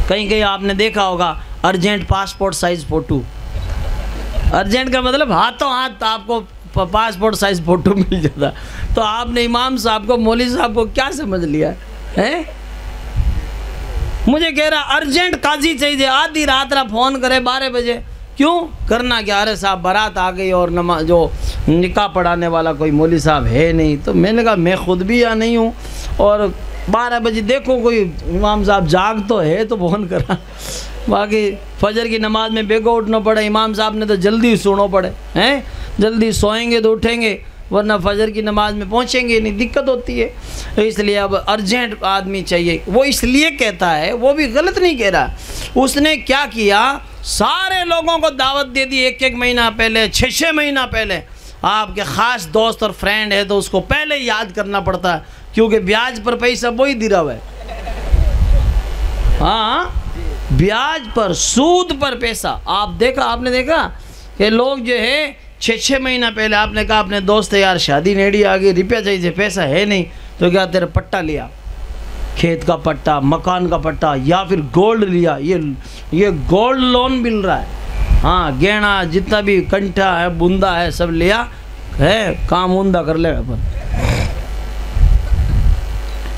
कहीं आपने देखा होगा urgent passport size photo, urgent का मतलब हाथों हाथ आपको पासपोर्ट साइज़ फ़ोटो मिल जाता। तो आपने इमाम साहब को, मौलवी साहब को क्या समझ लिया है? मुझे कह रहा अर्जेंट काजी चाहिए, आधी रात रा फ़ोन करे 12 बजे, क्यों करना क्या? अरे साहब बारात आ गई और नमाज जो निकाह पढ़ाने वाला कोई मौलवी साहब है नहीं। तो मैंने कहा मैं खुद भी यहाँ नहीं हूँ, और 12 बजे देखो कोई इमाम साहब जाग तो है तो फ़ोन करा, बाकी फजर की नमाज में बेगो उठना पड़े, इमाम साहब ने तो जल्दी सोना पड़े हैं, जल्दी सोएंगे तो उठेंगे, वरना फजर की नमाज में पहुँचेंगे नहीं, दिक्कत होती है। इसलिए अब अर्जेंट आदमी चाहिए। वो इसलिए कहता है, वो भी गलत नहीं कह रहा, उसने क्या किया, सारे लोगों को दावत दे दी 1-1 महीना पहले, 6-6 महीना पहले। आपके ख़ास दोस्त और फ्रेंड है तो उसको पहले याद करना पड़ता है, क्योंकि ब्याज पर पैसा वही दे रहा है। हाँ, ब्याज पर, सूद पर पैसा। आपने देखा कि लोग जो है 6-6 महीना पहले आपने कहा अपने दोस्त है यार शादी नेड़ी आ गई, रुपया चाहिए, पैसा है नहीं, तो क्या तेरा पट्टा लिया, खेत का पट्टा, मकान का पट्टा, या फिर गोल्ड लिया, ये गोल्ड लोन मिल रहा है। हाँ, गहना जितना भी कंठा है, बूंदा है, सब लिया है, काम उंदा कर ले अपन।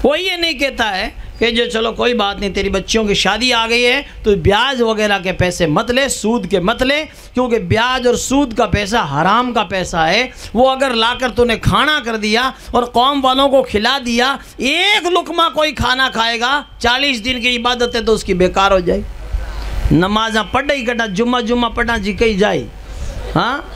वो ये नहीं कहता है कि जो चलो कोई बात नहीं, तेरी बच्चियों की शादी आ गई है तो ब्याज वगैरह के पैसे मत ले, सूद के मत ले, क्योंकि ब्याज और सूद का पैसा हराम का पैसा है। वो अगर लाकर तूने खाना कर दिया और कौम वालों को खिला दिया, एक लुकमा कोई खाना खाएगा, 40 दिन की इबादत है तो उसकी बेकार हो जाए। नमाजा पढ़ ही कटा, जुम्मा पढ़ा जी कही जाए। हाँ,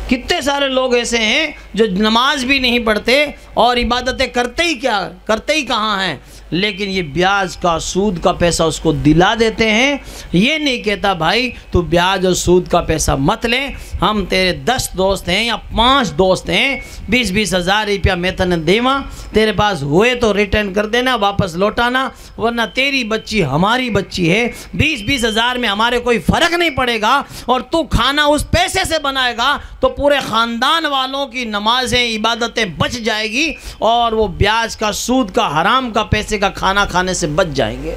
कितने सारे लोग ऐसे हैं जो नमाज भी नहीं पढ़ते और इबादतें करते ही कहाँ हैं, लेकिन ये ब्याज का, सूद का पैसा उसको दिला देते हैं। ये नहीं कहता भाई तू ब्याज और सूद का पैसा मत ले, हम तेरे 10 दोस्त हैं या 5 दोस्त हैं, 20-20 हज़ार रुपया मैं तने देवा, तेरे पास हुए तो रिटर्न कर देना, वापस लौटाना, वरना तेरी बच्ची हमारी बच्ची है, 20-20 हज़ार में हमारे कोई फ़र्क नहीं पड़ेगा, और तू खाना उस पैसे से बनाएगा तो पूरे ख़ानदान वालों की नमाजें, इबादतें बच जाएगी, और वो ब्याज का, सूद का, हराम का पैसे का खाना खाने से बच जाएंगे।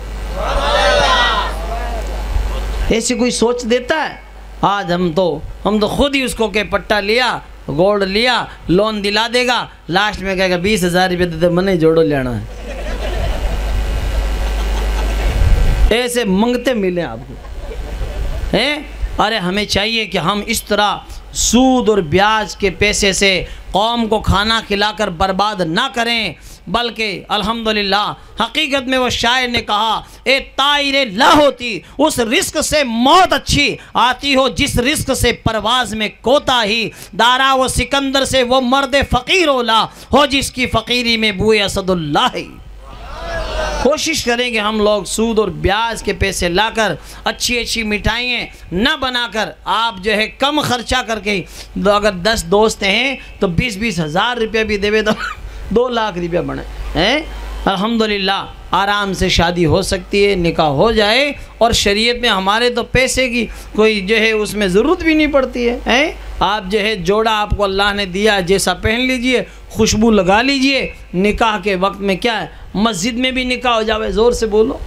ऐसी कोई सोच देता है? आज हम तो खुद ही उसको के पट्टा लिया, गोल्ड लिया, लोन दिला देगा, लास्ट में कहेगा 20 हज़ार रुपये देते मने जोड़ो लेना है। ऐसे मंगते मिले आपको हैं? अरे हमें चाहिए कि हम इस तरह सूद और ब्याज के पैसे से कौम को खाना खिलाकर बर्बाद ना करें, बल्कि अल्हम्दुलिल्लाह हकीकत में वो शायर ने कहा, ए ताइरे ला होती उस रिस्क से मौत अच्छी आती हो जिस रिस्क से परवाज में कोताही, दारा वो सिकंदर से वो मर्द फ़कीर ओला हो जिसकी फ़कीरी में बुए असदुल्लाह। कोशिश करें कि हम लोग सूद और ब्याज के पैसे लाकर अच्छी अच्छी मिठाइयाँ ना बनाकर, आप जो है कम खर्चा करके, अगर 10 दोस्त हैं तो 20-20 हज़ार रुपये भी देवे तो 2 लाख रुपया बने हैं। अल्हम्दुलिल्लाह आराम से शादी हो सकती है, निकाह हो जाए, और शरीयत में हमारे तो पैसे की कोई जो है उसमें ज़रूरत भी नहीं पड़ती है, हैं? आप जो है जोड़ा आपको अल्लाह ने दिया, जैसा पहन लीजिए, खुशबू लगा लीजिए। निकाह के वक्त में क्या है, मस्जिद में भी निकाह हो जाए, ज़ोर से बोलो।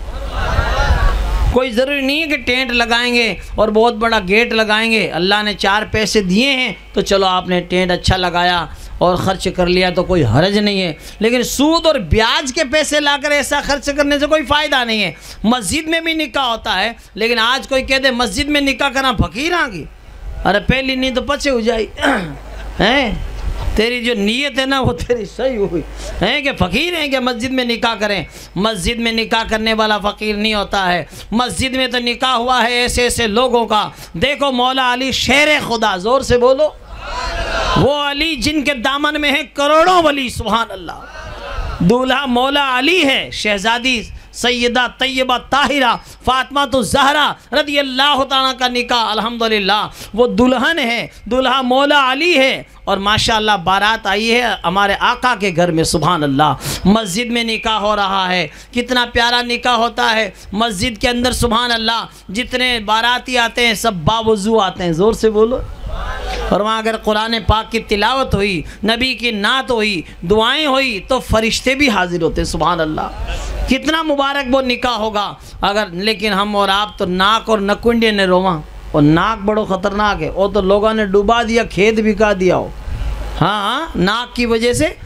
कोई ज़रूरी नहीं है कि टेंट लगाएंगे और बहुत बड़ा गेट लगाएंगे। अल्लाह ने 4 पैसे दिए हैं तो चलो आपने टेंट अच्छा लगाया और ख़र्च कर लिया तो कोई हर्ज नहीं है, लेकिन सूद और ब्याज के पैसे लाकर ऐसा खर्च करने से कोई फ़ायदा नहीं है। मस्जिद में भी निकाह होता है, लेकिन आज कोई कह दे मस्जिद में निकाह करना फ़कीर आगी, अरे पहली नहीं तो पचे हो जाए हैं। तेरी जो नीयत है ना वो तेरी सही हुई है कि फ़कीर हैं कि मस्जिद में निकाह करें। मस्जिद में निकाह करने वाला फ़कीर नहीं होता है। मस्जिद में तो निकाह हुआ है ऐसे ऐसे लोगों का। देखो मौला अली शेर खुदा, ज़ोर से बोलो। वो अली जिनके दामन में है करोड़ों वली, सुभान अल्लाह। दूल्हा मौला अली है, शहजादी सैयदा तैयबा ताहिरा फातिमा तो ज़हरा रज़ी अल्लाह तआला का निकाह, अल्हम्दुलिल्लाह वो दुल्हन है, दूल्हा मौला अली है। और माशाअल्लाह बारात आई है हमारे आका के घर में, सुभान अल्लाह। मस्जिद में निकाह हो रहा है, कितना प्यारा निकाह होता है मस्जिद के अंदर, सुभान अल्लाह। जितने बाराती आते हैं सब बावुज़ू आते हैं, ज़ोर से बोलो। और वहाँ अगर कुरान पाक की तिलावत हुई, नबी की नात हुई, दुआएं हुई, तो फरिश्ते भी हाजिर होते, सुभान अल्लाह। कितना मुबारक वो निकाह होगा। अगर लेकिन हम और आप तो नाक और नकुंडे ने रोवा, और नाक बड़ो ख़तरनाक है, वो तो लोगों ने डुबा दिया, खेत बिका दिया हो। हाँ, नाक की वजह से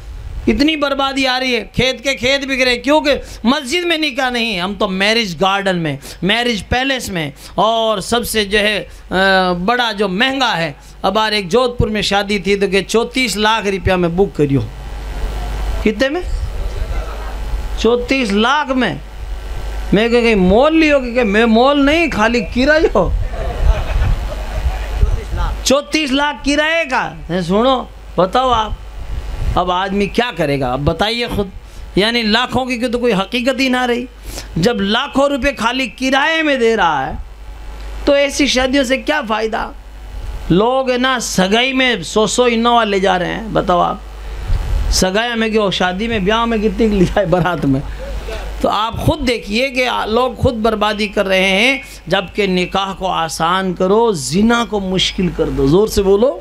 इतनी बर्बादी आ रही है, खेत के खेत बिक रहे, क्योंकि मस्जिद में निकाह नहीं। हम तो मैरिज गार्डन में, मैरिज पैलेस में, और सबसे जो है बड़ा जो महंगा है, अब बार एक जोधपुर में शादी थी तो कि 34 लाख रुपया में बुक करियो। कितने में? 34 लाख में। मैं कहीं मोल लियो कि मैं मोल नहीं, खाली किराया हो। 34 लाख किराए का। सुनो, बताओ आप, अब आदमी क्या करेगा? अब बताइए खुद। यानी लाखों की तो कोई हकीकत ही ना रही। जब लाखों रुपए खाली किराए में दे रहा है तो ऐसी शादियों से क्या फ़ायदा? लोग है ना सगाई में 100 इनोवा ले जा रहे हैं, बताओ आप। सगाई में क्यों, शादी में ब्याह में कितनी लिया है बारात में। तो आप खुद देखिए कि लोग खुद बर्बादी कर रहे हैं, जबकि निकाह को आसान करो, जिना को मुश्किल कर दो। ज़ोर से बोलो।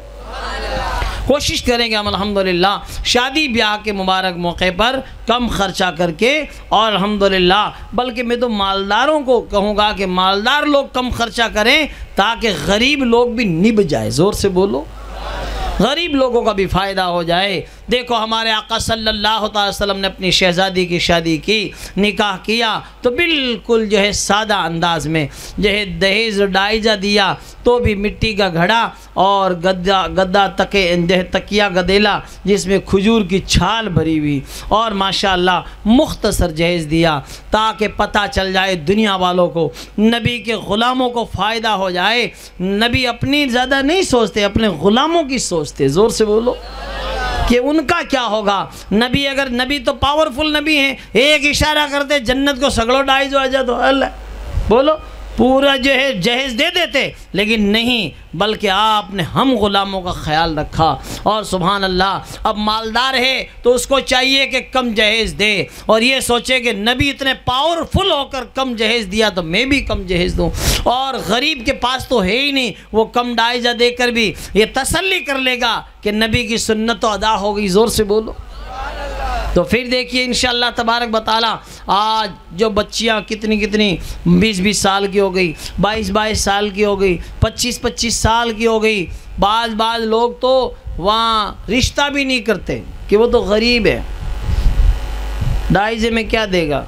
कोशिश करेंगे हम अल्हम्दुलिल्लाह शादी ब्याह के मुबारक मौके पर कम खर्चा करके, और अल्हम्दुलिल्लाह बल्कि मैं तो मालदारों को कहूँगा कि मालदार लोग कम खर्चा करें ताकि गरीब लोग भी निभ जाए। ज़ोर से बोलो। गरीब लोगों का भी फ़ायदा हो जाए। देखो हमारे आका सल्लल्लाहु अलैहि वसल्लम ने अपनी शहज़ादी की शादी की, निकाह किया तो बिल्कुल जो है सादा अंदाज में, जो है दहेज डाइजा दिया तो भी मिट्टी का घड़ा और गद्दा तकिया गदेला जिसमें खजूर की छाल भरी हुई, और माशाअल्लाह मुख्तसर जहेज़ दिया ताकि पता चल जाए दुनिया वालों को, नबी के ग़ुलामों को फ़ायदा हो जाए। नबी अपनी ज़्यादा नहीं सोचते, अपने ग़ुलामों की सोचते। ज़ोर से बोलो कि उनका क्या होगा। नबी अगर, नबी तो पावरफुल नबी हैं, एक इशारा करते जन्नत को सगड़ो डाइज हो जाए तो अल्लाह बोलो पूरा जो है जहेज़ दे देते, लेकिन नहीं, बल्कि आपने हम ग़ुलामों का ख्याल रखा। और सुभान अल्लाह, अब मालदार है तो उसको चाहिए कि कम जहेज़ दे, और ये सोचे कि नबी इतने पावरफुल होकर कम जहेज़ दिया तो मैं भी कम जहेज़ दूँ। और गरीब के पास तो है ही नहीं, वो कम डाइजा देकर भी ये तसल्ली कर लेगा कि नबी की सुन्नत तो अदा हो गई। ज़ोर से बोलो। तो फिर देखिए इंशाअल्लाह तबारक बताला, आज जो बच्चियाँ कितनी 20-20 साल की हो गई, 22-22 साल की हो गई, 25-25 साल की हो गई। बाज़ लोग तो वहाँ रिश्ता भी नहीं करते कि वो तो गरीब है, दाइजे में क्या देगा।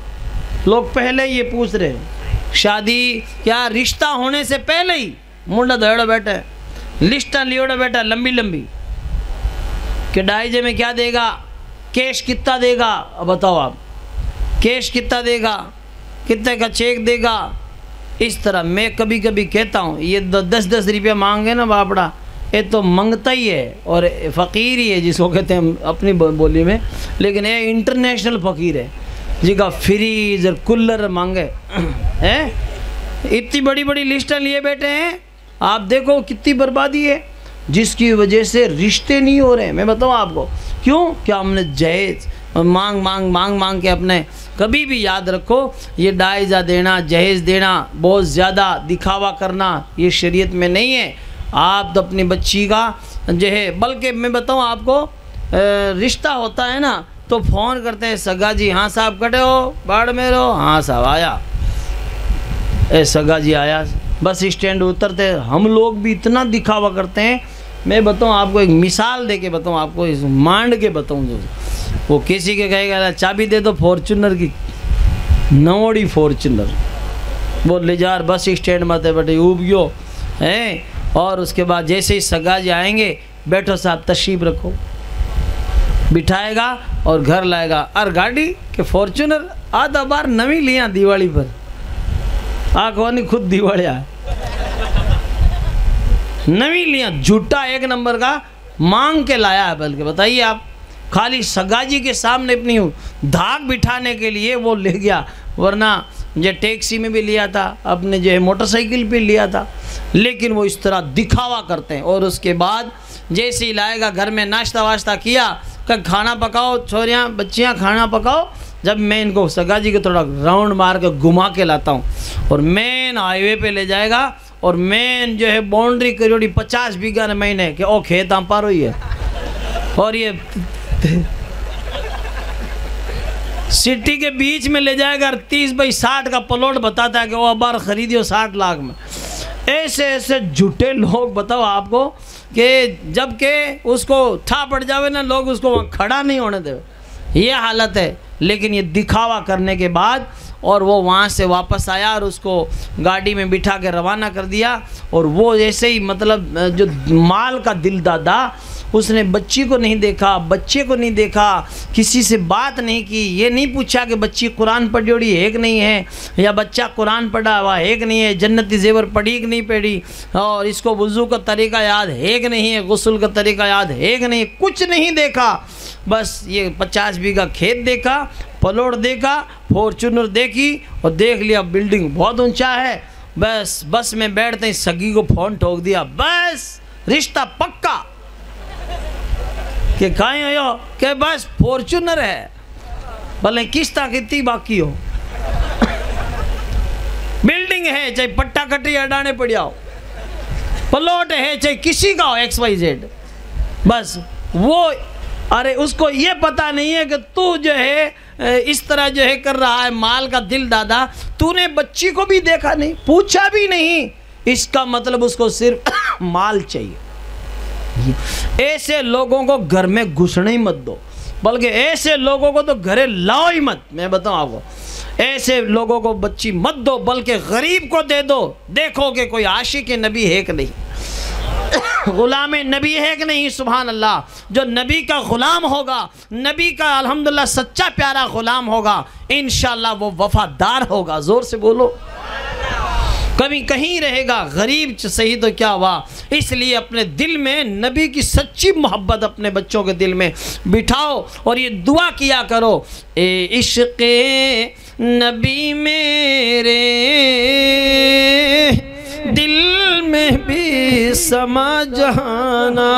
लोग पहले ये पूछ रहे शादी क्या रिश्ता होने से पहले ही मुंडा दौड़ा बैठा है, लिस्टा लियोड़ा बैठा लंबी लंबी कि दाइजे में क्या देगा, कैश कितना देगा। अब बताओ आप, कैश कितना देगा, कितने का चेक देगा। इस तरह मैं कभी कभी कहता हूँ ये 10-10 रुपया मांगे ना बापड़ा, ये तो मंगता ही है और फ़कीर ही है जिसको कहते हैं अपनी बोली में, लेकिन ये इंटरनेशनल फ़कीर है। जी का फ्रीज और कूलर मांगे हैं, इतनी बड़ी बड़ी लिस्टें लिए बैठे हैं। आप देखो कितनी बर्बादी है, जिसकी वजह से रिश्ते नहीं हो रहे। मैं बताऊँ आपको क्यों? क्या हमने जहेज मांग मांग मांग मांग के अपने। कभी भी याद रखो, ये डायजा देना, जहेज देना, बहुत ज़्यादा दिखावा करना, ये शरीयत में नहीं है। आप तो अपनी बच्ची का जो है, बल्कि मैं बताऊँ आपको, रिश्ता होता है ना तो फ़ोन करते हैं, सगा जी हाँ साहब कटे हो, बाढ़ में रहो, हाँ साहब आया, ए सगा जी आया, बस स्टैंड उतरते। हम लोग भी इतना दिखावा करते हैं। मैं बताऊँ आपको, एक मिसाल दे के बताऊँ आपको, इस मांड के बताऊँ, जो वो किसी के कहेगा चाबी दे दो फॉर्चूनर की, नवोड़ी फॉर्चूनर, वो ले जा बस स्टैंड में बैठे उबियो हैं। और उसके बाद जैसे ही सगा जी आएंगे, बैठो साहब तशरीफ रखो, बिठाएगा और घर लाएगा। और गाड़ी के फॉर्चूनर आधा बार नवी लिया दिवाली पर, आखवानी खुद दिवाली आए नवी लिया, झूठा एक नंबर का मांग के लाया है। बल्कि बताइए आप, खाली सगाजी के सामने अपनी धाक बिठाने के लिए वो ले गया, वरना जो टैक्सी में भी लिया था, अपने जो है मोटरसाइकिल पे लिया था। लेकिन वो इस तरह दिखावा करते हैं। और उसके बाद जैसे ही लाएगा, घर में नाश्ता वाश्ता किया, कल खाना पकाओ छोरियाँ बच्चियाँ खाना पकाओ। जब मैं इनको सगाजी को थोड़ा राउंड मार के घुमा के लाता हूँ और मेन हाईवे पे ले जाएगा, और मेन जो है बाउंड्री करोड़ी 50 बीघा न महीने के ओ खेत हम पार हुई है। और ये सिटी के बीच में ले जाएगा, 30 बाई 60 का प्लॉट बताता है कि वो बार खरीदियो 60 लाख में। ऐसे ऐसे झूठे लोग, बताओ आपको, कि जब के उसको ठा पड़ जावे ना, लोग उसको वहाँ खड़ा नहीं होने देवे, ये हालत है। लेकिन ये दिखावा करने के बाद, और वो वहाँ से वापस आया और उसको गाड़ी में बिठा के रवाना कर दिया। और वो जैसे ही मतलब जो माल का दिल दादा, उसने बच्ची को नहीं देखा, बच्चे को नहीं देखा, किसी से बात नहीं की, ये नहीं पूछा कि बच्ची कुरान पढ़ी है कि नहीं है, या बच्चा कुरान पढ़ा हुआ है कि नहीं है, जन्नती ज़ेवर पढ़ी कि नहीं पढ़ी, और इसको वज़ू का तरीका याद है कि नहीं है, गुस्ल का तरीका याद है कि नहीं, कुछ नहीं देखा। बस ये 50 बीघा खेत देखा, प्लॉट देखा, फॉर्चूनर देखी, और देख लिया बिल्डिंग बहुत ऊंचा है। बस में बैठते ही सगी को फ़ोन ठोक दिया, बस रिश्ता पक्का। कि कहीं हो कि बस फॉर्चूनर है, भले किस्ता कितनी बाकी हो, बिल्डिंग है चाहे पट्टा कटी अडाने पड़ जाओ, प्लॉट है चाहे किसी का हो XYZ, बस वो। अरे उसको ये पता नहीं है कि तू जो है इस तरह जो है कर रहा है, माल का दिल दादा, तूने बच्ची को भी देखा नहीं, पूछा भी नहीं, इसका मतलब उसको सिर्फ माल चाहिए। ऐसे लोगों को घर में घुसने ही मत दो, बल्कि ऐसे लोगों को तो घरे लाओ ही मत। मैं बताऊं आपको, ऐसे लोगों को बच्ची मत दो, बल्कि गरीब को दे दो। देखो कि कोई आशिक नबी है कि नहीं, गुलाम नबी है कि नहीं। सुभान अल्लाह, जो नबी का गुलाम होगा, नबी का अल्हम्दुलिल्लाह सच्चा प्यारा गुलाम होगा, इंशाअल्लाह वो वफादार होगा। जोर से बोलो, कभी कहीं रहेगा, गरीब सही तो क्या हुआ। इसलिए अपने दिल में नबी की सच्ची मोहब्बत अपने बच्चों के दिल में बिठाओ, और ये दुआ किया करो, ए इश्क़े नबी मेरे दिल में भी समा जाना।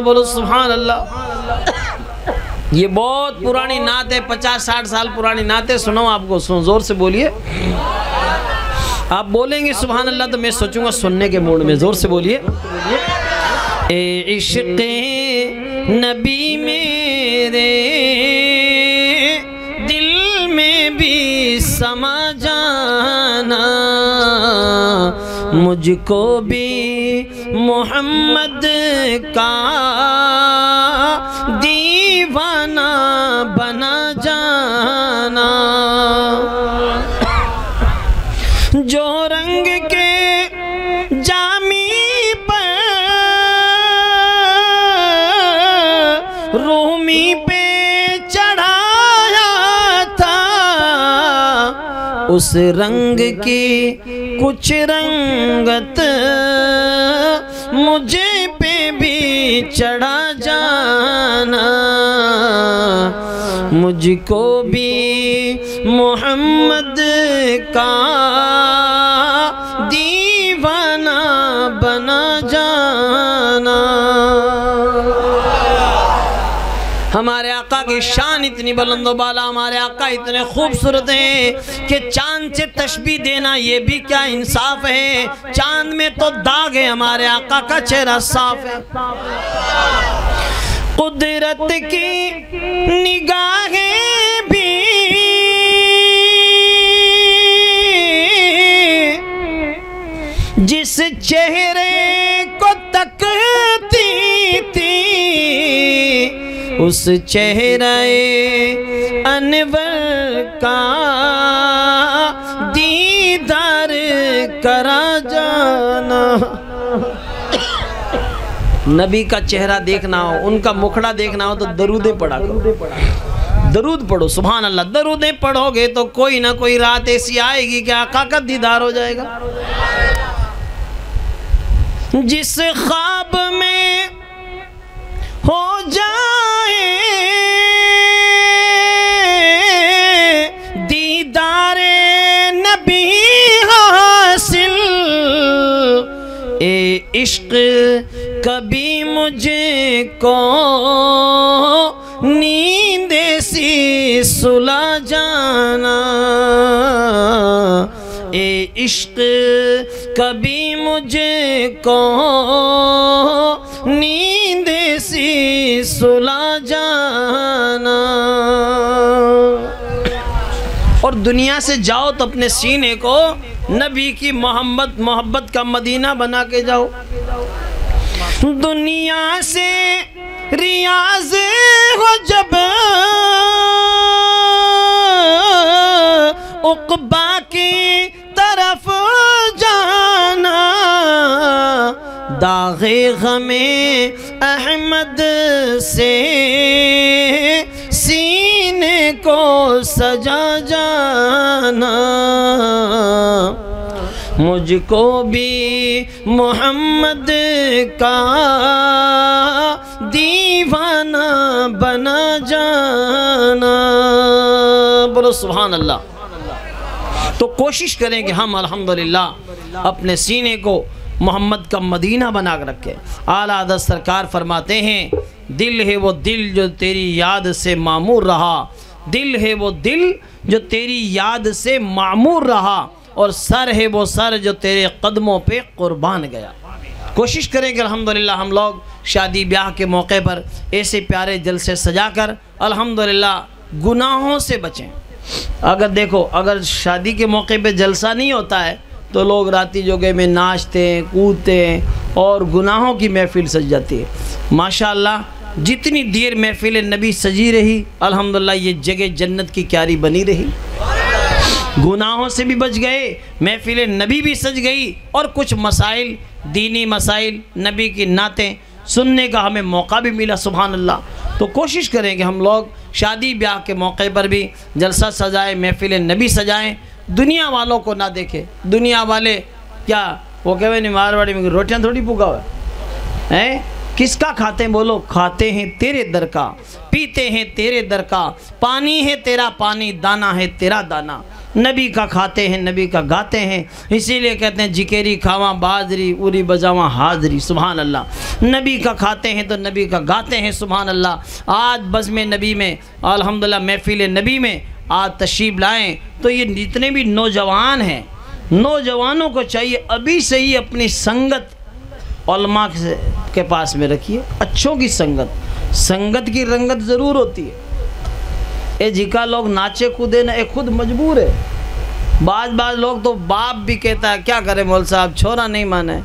बोलो सुभान अल्लाह। ये बहुत पुरानी नात है, 50-60 साल पुरानी नात है। सुनो आपको, सुनो, जोर से बोलिए। आप बोलेंगे सुभान अल्लाह तो मैं सोचूंगा सुनने के मूड में। जोर से बोलिए। ए इश्क़े नबी मेरे दिल में भी समा जाना, मुझको भी मोहम्मद का दीवाना बना जाना। जो रंग के जामी पर रूमी पे चढ़ाया था, उस रंग की कुछ रंगत मुझे पे भी चढ़ा जाना। मुझको भी मोहम्मद का दीवाना बना जाना। हमारे आका की शान इतनी बुलंदो बाला, हमारे आका इतने खूबसूरत हैं कि चांद से तशबीह देना ये भी क्या इंसाफ है। चांद में तो दाग है, हमारे आका का चेहरा साफ है। कुदरत की निगाहें भी जिस चेहरे को तकती थी, उस चेहरे अनवर का दीदार करा जाना। नबी का चेहरा देखना हो, उनका मुखड़ा देखना हो तो दरूदे पढ़ा करो, दरूद पढ़ो। सुभान अल्लाह। दरूदें पढ़ोगे तो कोई ना कोई रात ऐसी आएगी कि आका का दीदार हो जाएगा। जिस ख्वाब में हो जाए दीदारे नबी हासिल, ए इश्क कभी मुझको नींद सी सुला जाना। ए इश्क कभी मुझको नींद सी सुला जाना। और दुनिया से जाओ तो अपने सीने को नबी की मोहब्बत का मदीना बना के जाओ। दुनिया से रियाज हो जब उक़बा की तरफ जाना, दाग़े ग़मे अहमद से सीने को सजा जाना। मुझको भी मोहम्मद का दीवाना बना जाना। बोलो सुभान अल्लाह। तो कोशिश करें कि हम अल्हम्दुलिल्लाह अपने सीने को मोहम्मद का मदीना बना कर रखें। आला हज़रत सरकार फरमाते हैं, दिल है वो दिल जो तेरी याद से मामूर रहा, दिल है वो दिल जो तेरी याद से मामूर रहा, और सर है वो सर जो तेरे कदमों पे कुर्बान गया। कोशिश करें कि अल्हम्दुलिल्लाह हम लोग शादी ब्याह के मौके पर ऐसे प्यारे जलसे सजाकर अल्हम्दुलिल्लाह गुनाहों से बचें। अगर देखो, अगर शादी के मौके पे जलसा नहीं होता है तो लोग राती जोगे में नाचते हैं, कूदते हैं और गुनाहों की महफिल सज जाती है। माशाअल्लाह जितनी देर महफिल नबी सजी रही, अल्हम्दुलिल्लाह ये जगह जन्नत की क्यारी बनी रही। गुनाहों से भी बच गए, महफिल नबी भी सज गई, और कुछ मसाइल, दीनी मसाइल, नबी की नातें सुनने का हमें मौका भी मिला। सुभान अल्लाह। तो कोशिश करें कि हम लोग शादी ब्याह के मौके पर भी जलसा सजाएं, महफिल नबी सजाएं, दुनिया वालों को ना देखें। दुनिया वाले क्या वो कहे नहीं, मारवाड़ी में रोटियां थोड़ी पुका हुआ है, किसका खाते हैं? बोलो, खाते हैं तेरे दर का, पीते हैं तेरे दर का, पानी है तेरा पानी, दाना है तेरा दाना। नबी का खाते हैं, नबी का गाते हैं, इसीलिए कहते हैं जिकेरी खावा बाजरी, उरी बजावा हाजरी। सुभान अल्लाह। नबी का खाते हैं तो नबी का गाते हैं। सुभान अल्लाह। आज बज़्म नबी में अल्हम्दुलिल्लाह महफिल नबी में आज तशरीफ़ लाएँ तो ये जितने भी नौजवान हैं, नौजवानों को चाहिए अभी से ही अपनी संगत उलमा के पास में रखिए। अच्छों की संगत, संगत की रंगत ज़रूर होती है। ये जिका लोग नाचे कूदे ना, ये खुद मजबूर है। बाज लोग तो बाप भी कहता है क्या करे मौल साहब, छोरा नहीं माने,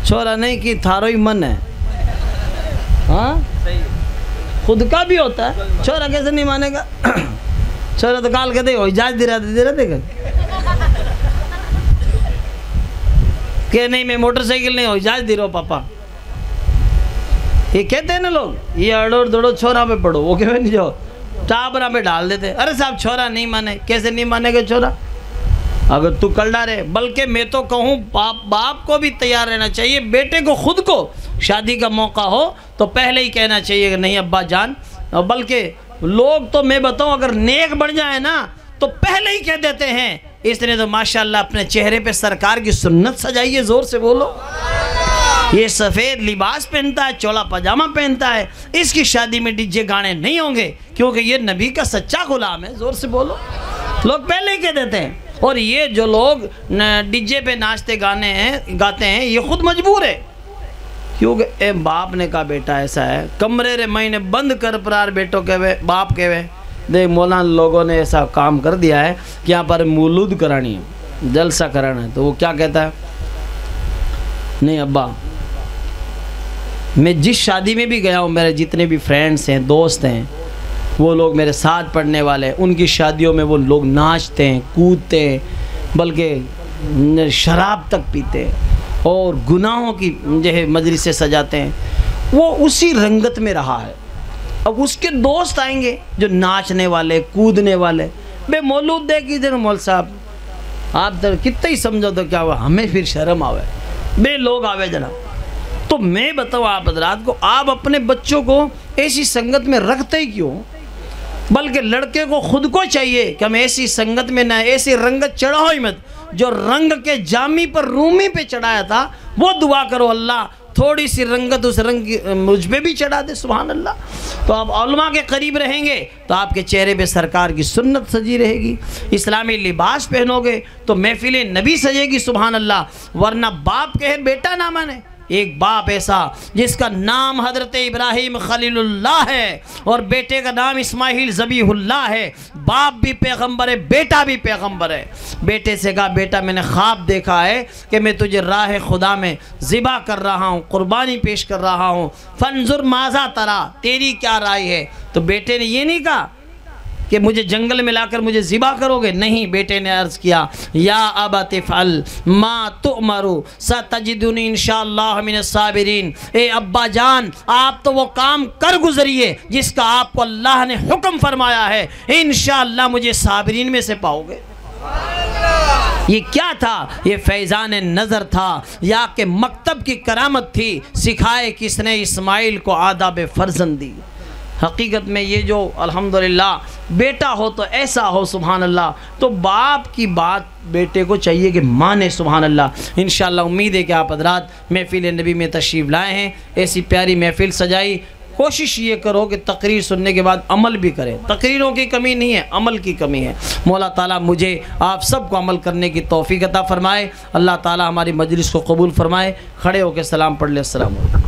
छोरा नहीं कि थारो ही मन है। हाँ खुद का भी होता है, छोरा कैसे नहीं मानेगा? छोरा तो काल कहते हो इजाज़त दे रहा कि नहीं मैं मोटरसाइकिल नहीं हो इजाज़त दे रहा हूँ पापा। ये कहते हैं ना लोग, ये अड़ोड़ दौड़ो छोरा पे पढ़ो, वो क्यों नहीं जाओ टाबरा पे डाल देते। अरे साहब छोरा नहीं माने, कैसे नहीं मानेगा छोरा? अगर तू कलडा रहे, बल्कि मैं तो कहूँ बाप को भी तैयार रहना चाहिए। बेटे को खुद को शादी का मौका हो तो पहले ही कहना चाहिए कि नहीं अब्बा जान, और बल्कि लोग तो मैं बताऊं अगर नेक बन जाए ना तो पहले ही कह देते हैं इसने तो माशाल्लाह अपने चेहरे पे सरकार की सुन्नत सजाई है। जोर से बोलो। ये सफ़ेद लिबास पहनता है, चौड़ा पजामा पहनता है, इसकी शादी में डीजे गाने नहीं होंगे क्योंकि ये नबी का सच्चा गुलाम है। जोर से बोलो। लोग पहले ही कह देते हैं। और ये जो लोग डीजे पे नाचते गाते हैं ये खुद मजबूर है क्योंकि ए बाप ने कहा बेटा ऐसा है, कमरे रे महीने बंद कर प्रार बेटो कहवे बाप कहवे देख मौलाना लोगों ने ऐसा काम कर दिया है कि यहाँ पर मौलूद करानी है, जलसा कराना है। तो वो क्या कहता है, नहीं अब्बा मैं जिस शादी में भी गया हूँ, मेरे जितने भी फ्रेंड्स हैं, दोस्त हैं, वो लोग मेरे साथ पढ़ने वाले हैं, उनकी शादियों में वो लोग नाचते हैं, कूदते हैं, बल्कि शराब तक पीते हैं और गुनाहों की जो है मजलिसें सजाते हैं। वो उसी रंगत में रहा है। अब उसके दोस्त आएंगे जो नाचने वाले, कूदने वाले, बे मौलूद दे की दिन मौल साहब आप तो कितना ही समझो तो क्या हुआ, हमें फिर शर्म आवे, बे लोग आवे जनाब। तो मैं बताऊँ आप हज़रात को, आप अपने बच्चों को ऐसी संगत में रखते ही क्यों, बल्कि लड़के को खुद को चाहिए कि हम ऐसी संगत में ना, ऐसी रंगत चढ़ाओ ही मत। जो रंग के जामी पर रूमी पे चढ़ाया था वो दुआ करो अल्लाह थोड़ी सी रंगत उस रंग की मुझ पे भी चढ़ा दे, सुभान अल्लाह। तो आप उलमा के करीब रहेंगे तो आपके चेहरे पे सरकार की सुन्नत सजी रहेगी, इस्लामी लिबास पहनोगे तो महफिल नबी सजेगी, सुभान अल्लाह। वरना बाप कहे बेटा ना माने। एक बाप ऐसा जिसका नाम हज़रत इब्राहीम खलीलुल्लाह है और बेटे का नाम इस्माइल ज़बीहुल्लाह है। बाप भी पैगंबर है, बेटा भी पैगंबर है। बेटे से कहा बेटा मैंने ख्वाब देखा है कि मैं तुझे राह खुदा में ज़िबा कर रहा हूँ, कुर्बानी पेश कर रहा हूँ, फंजुर माज़ा तरा, तेरी क्या राय है। तो बेटे ने ये नहीं कहा कि मुझे जंगल में लाकर मुझे ज़िबा करोगे, नहीं। बेटे ने अर्ज़ किया या अबत फ़अल मा तुअमरु सतजिदुनी इंशाअल्लाह मिनस साबिरीन। ए अब्बा जान आप तो वो काम कर गुजरिए जिसका आपको अल्लाह ने हुक्म फरमाया है, इंशाअल्लाह मुझे साबिरीन में से पाओगे। ये क्या था, ये फैज़ान नज़र था या कि मकतब की करामत थी, सिखाए किसने इस्माइल को आदाब फ़र्ज़ंदी। हकीकत में ये जो अल्हम्दुलिल्लाह बेटा हो तो ऐसा हो, सुभान अल्लाह। तो बाप की बात बेटे को चाहिए कि माने, सुभान अल्लाह। इंशाअल्लाह उम्मीद है कि आप हज़रात महफिल नबी में तशरीफ़ लाए हैं, ऐसी प्यारी महफिल सजाई। कोशिश ये करो कि तकरीर सुनने के बाद अमल भी करें। तकरीरों की कमी नहीं है, अमल की कमी है। मौला ताला मुझे आप सबको अमल करने की तौफीक अता फ़रमाए। अल्लाह ताला हमारी मजलिस को कबूल फ़रमाए। खड़े होकर सलाम पढ़ ले। अस्सलाम वालेकुम।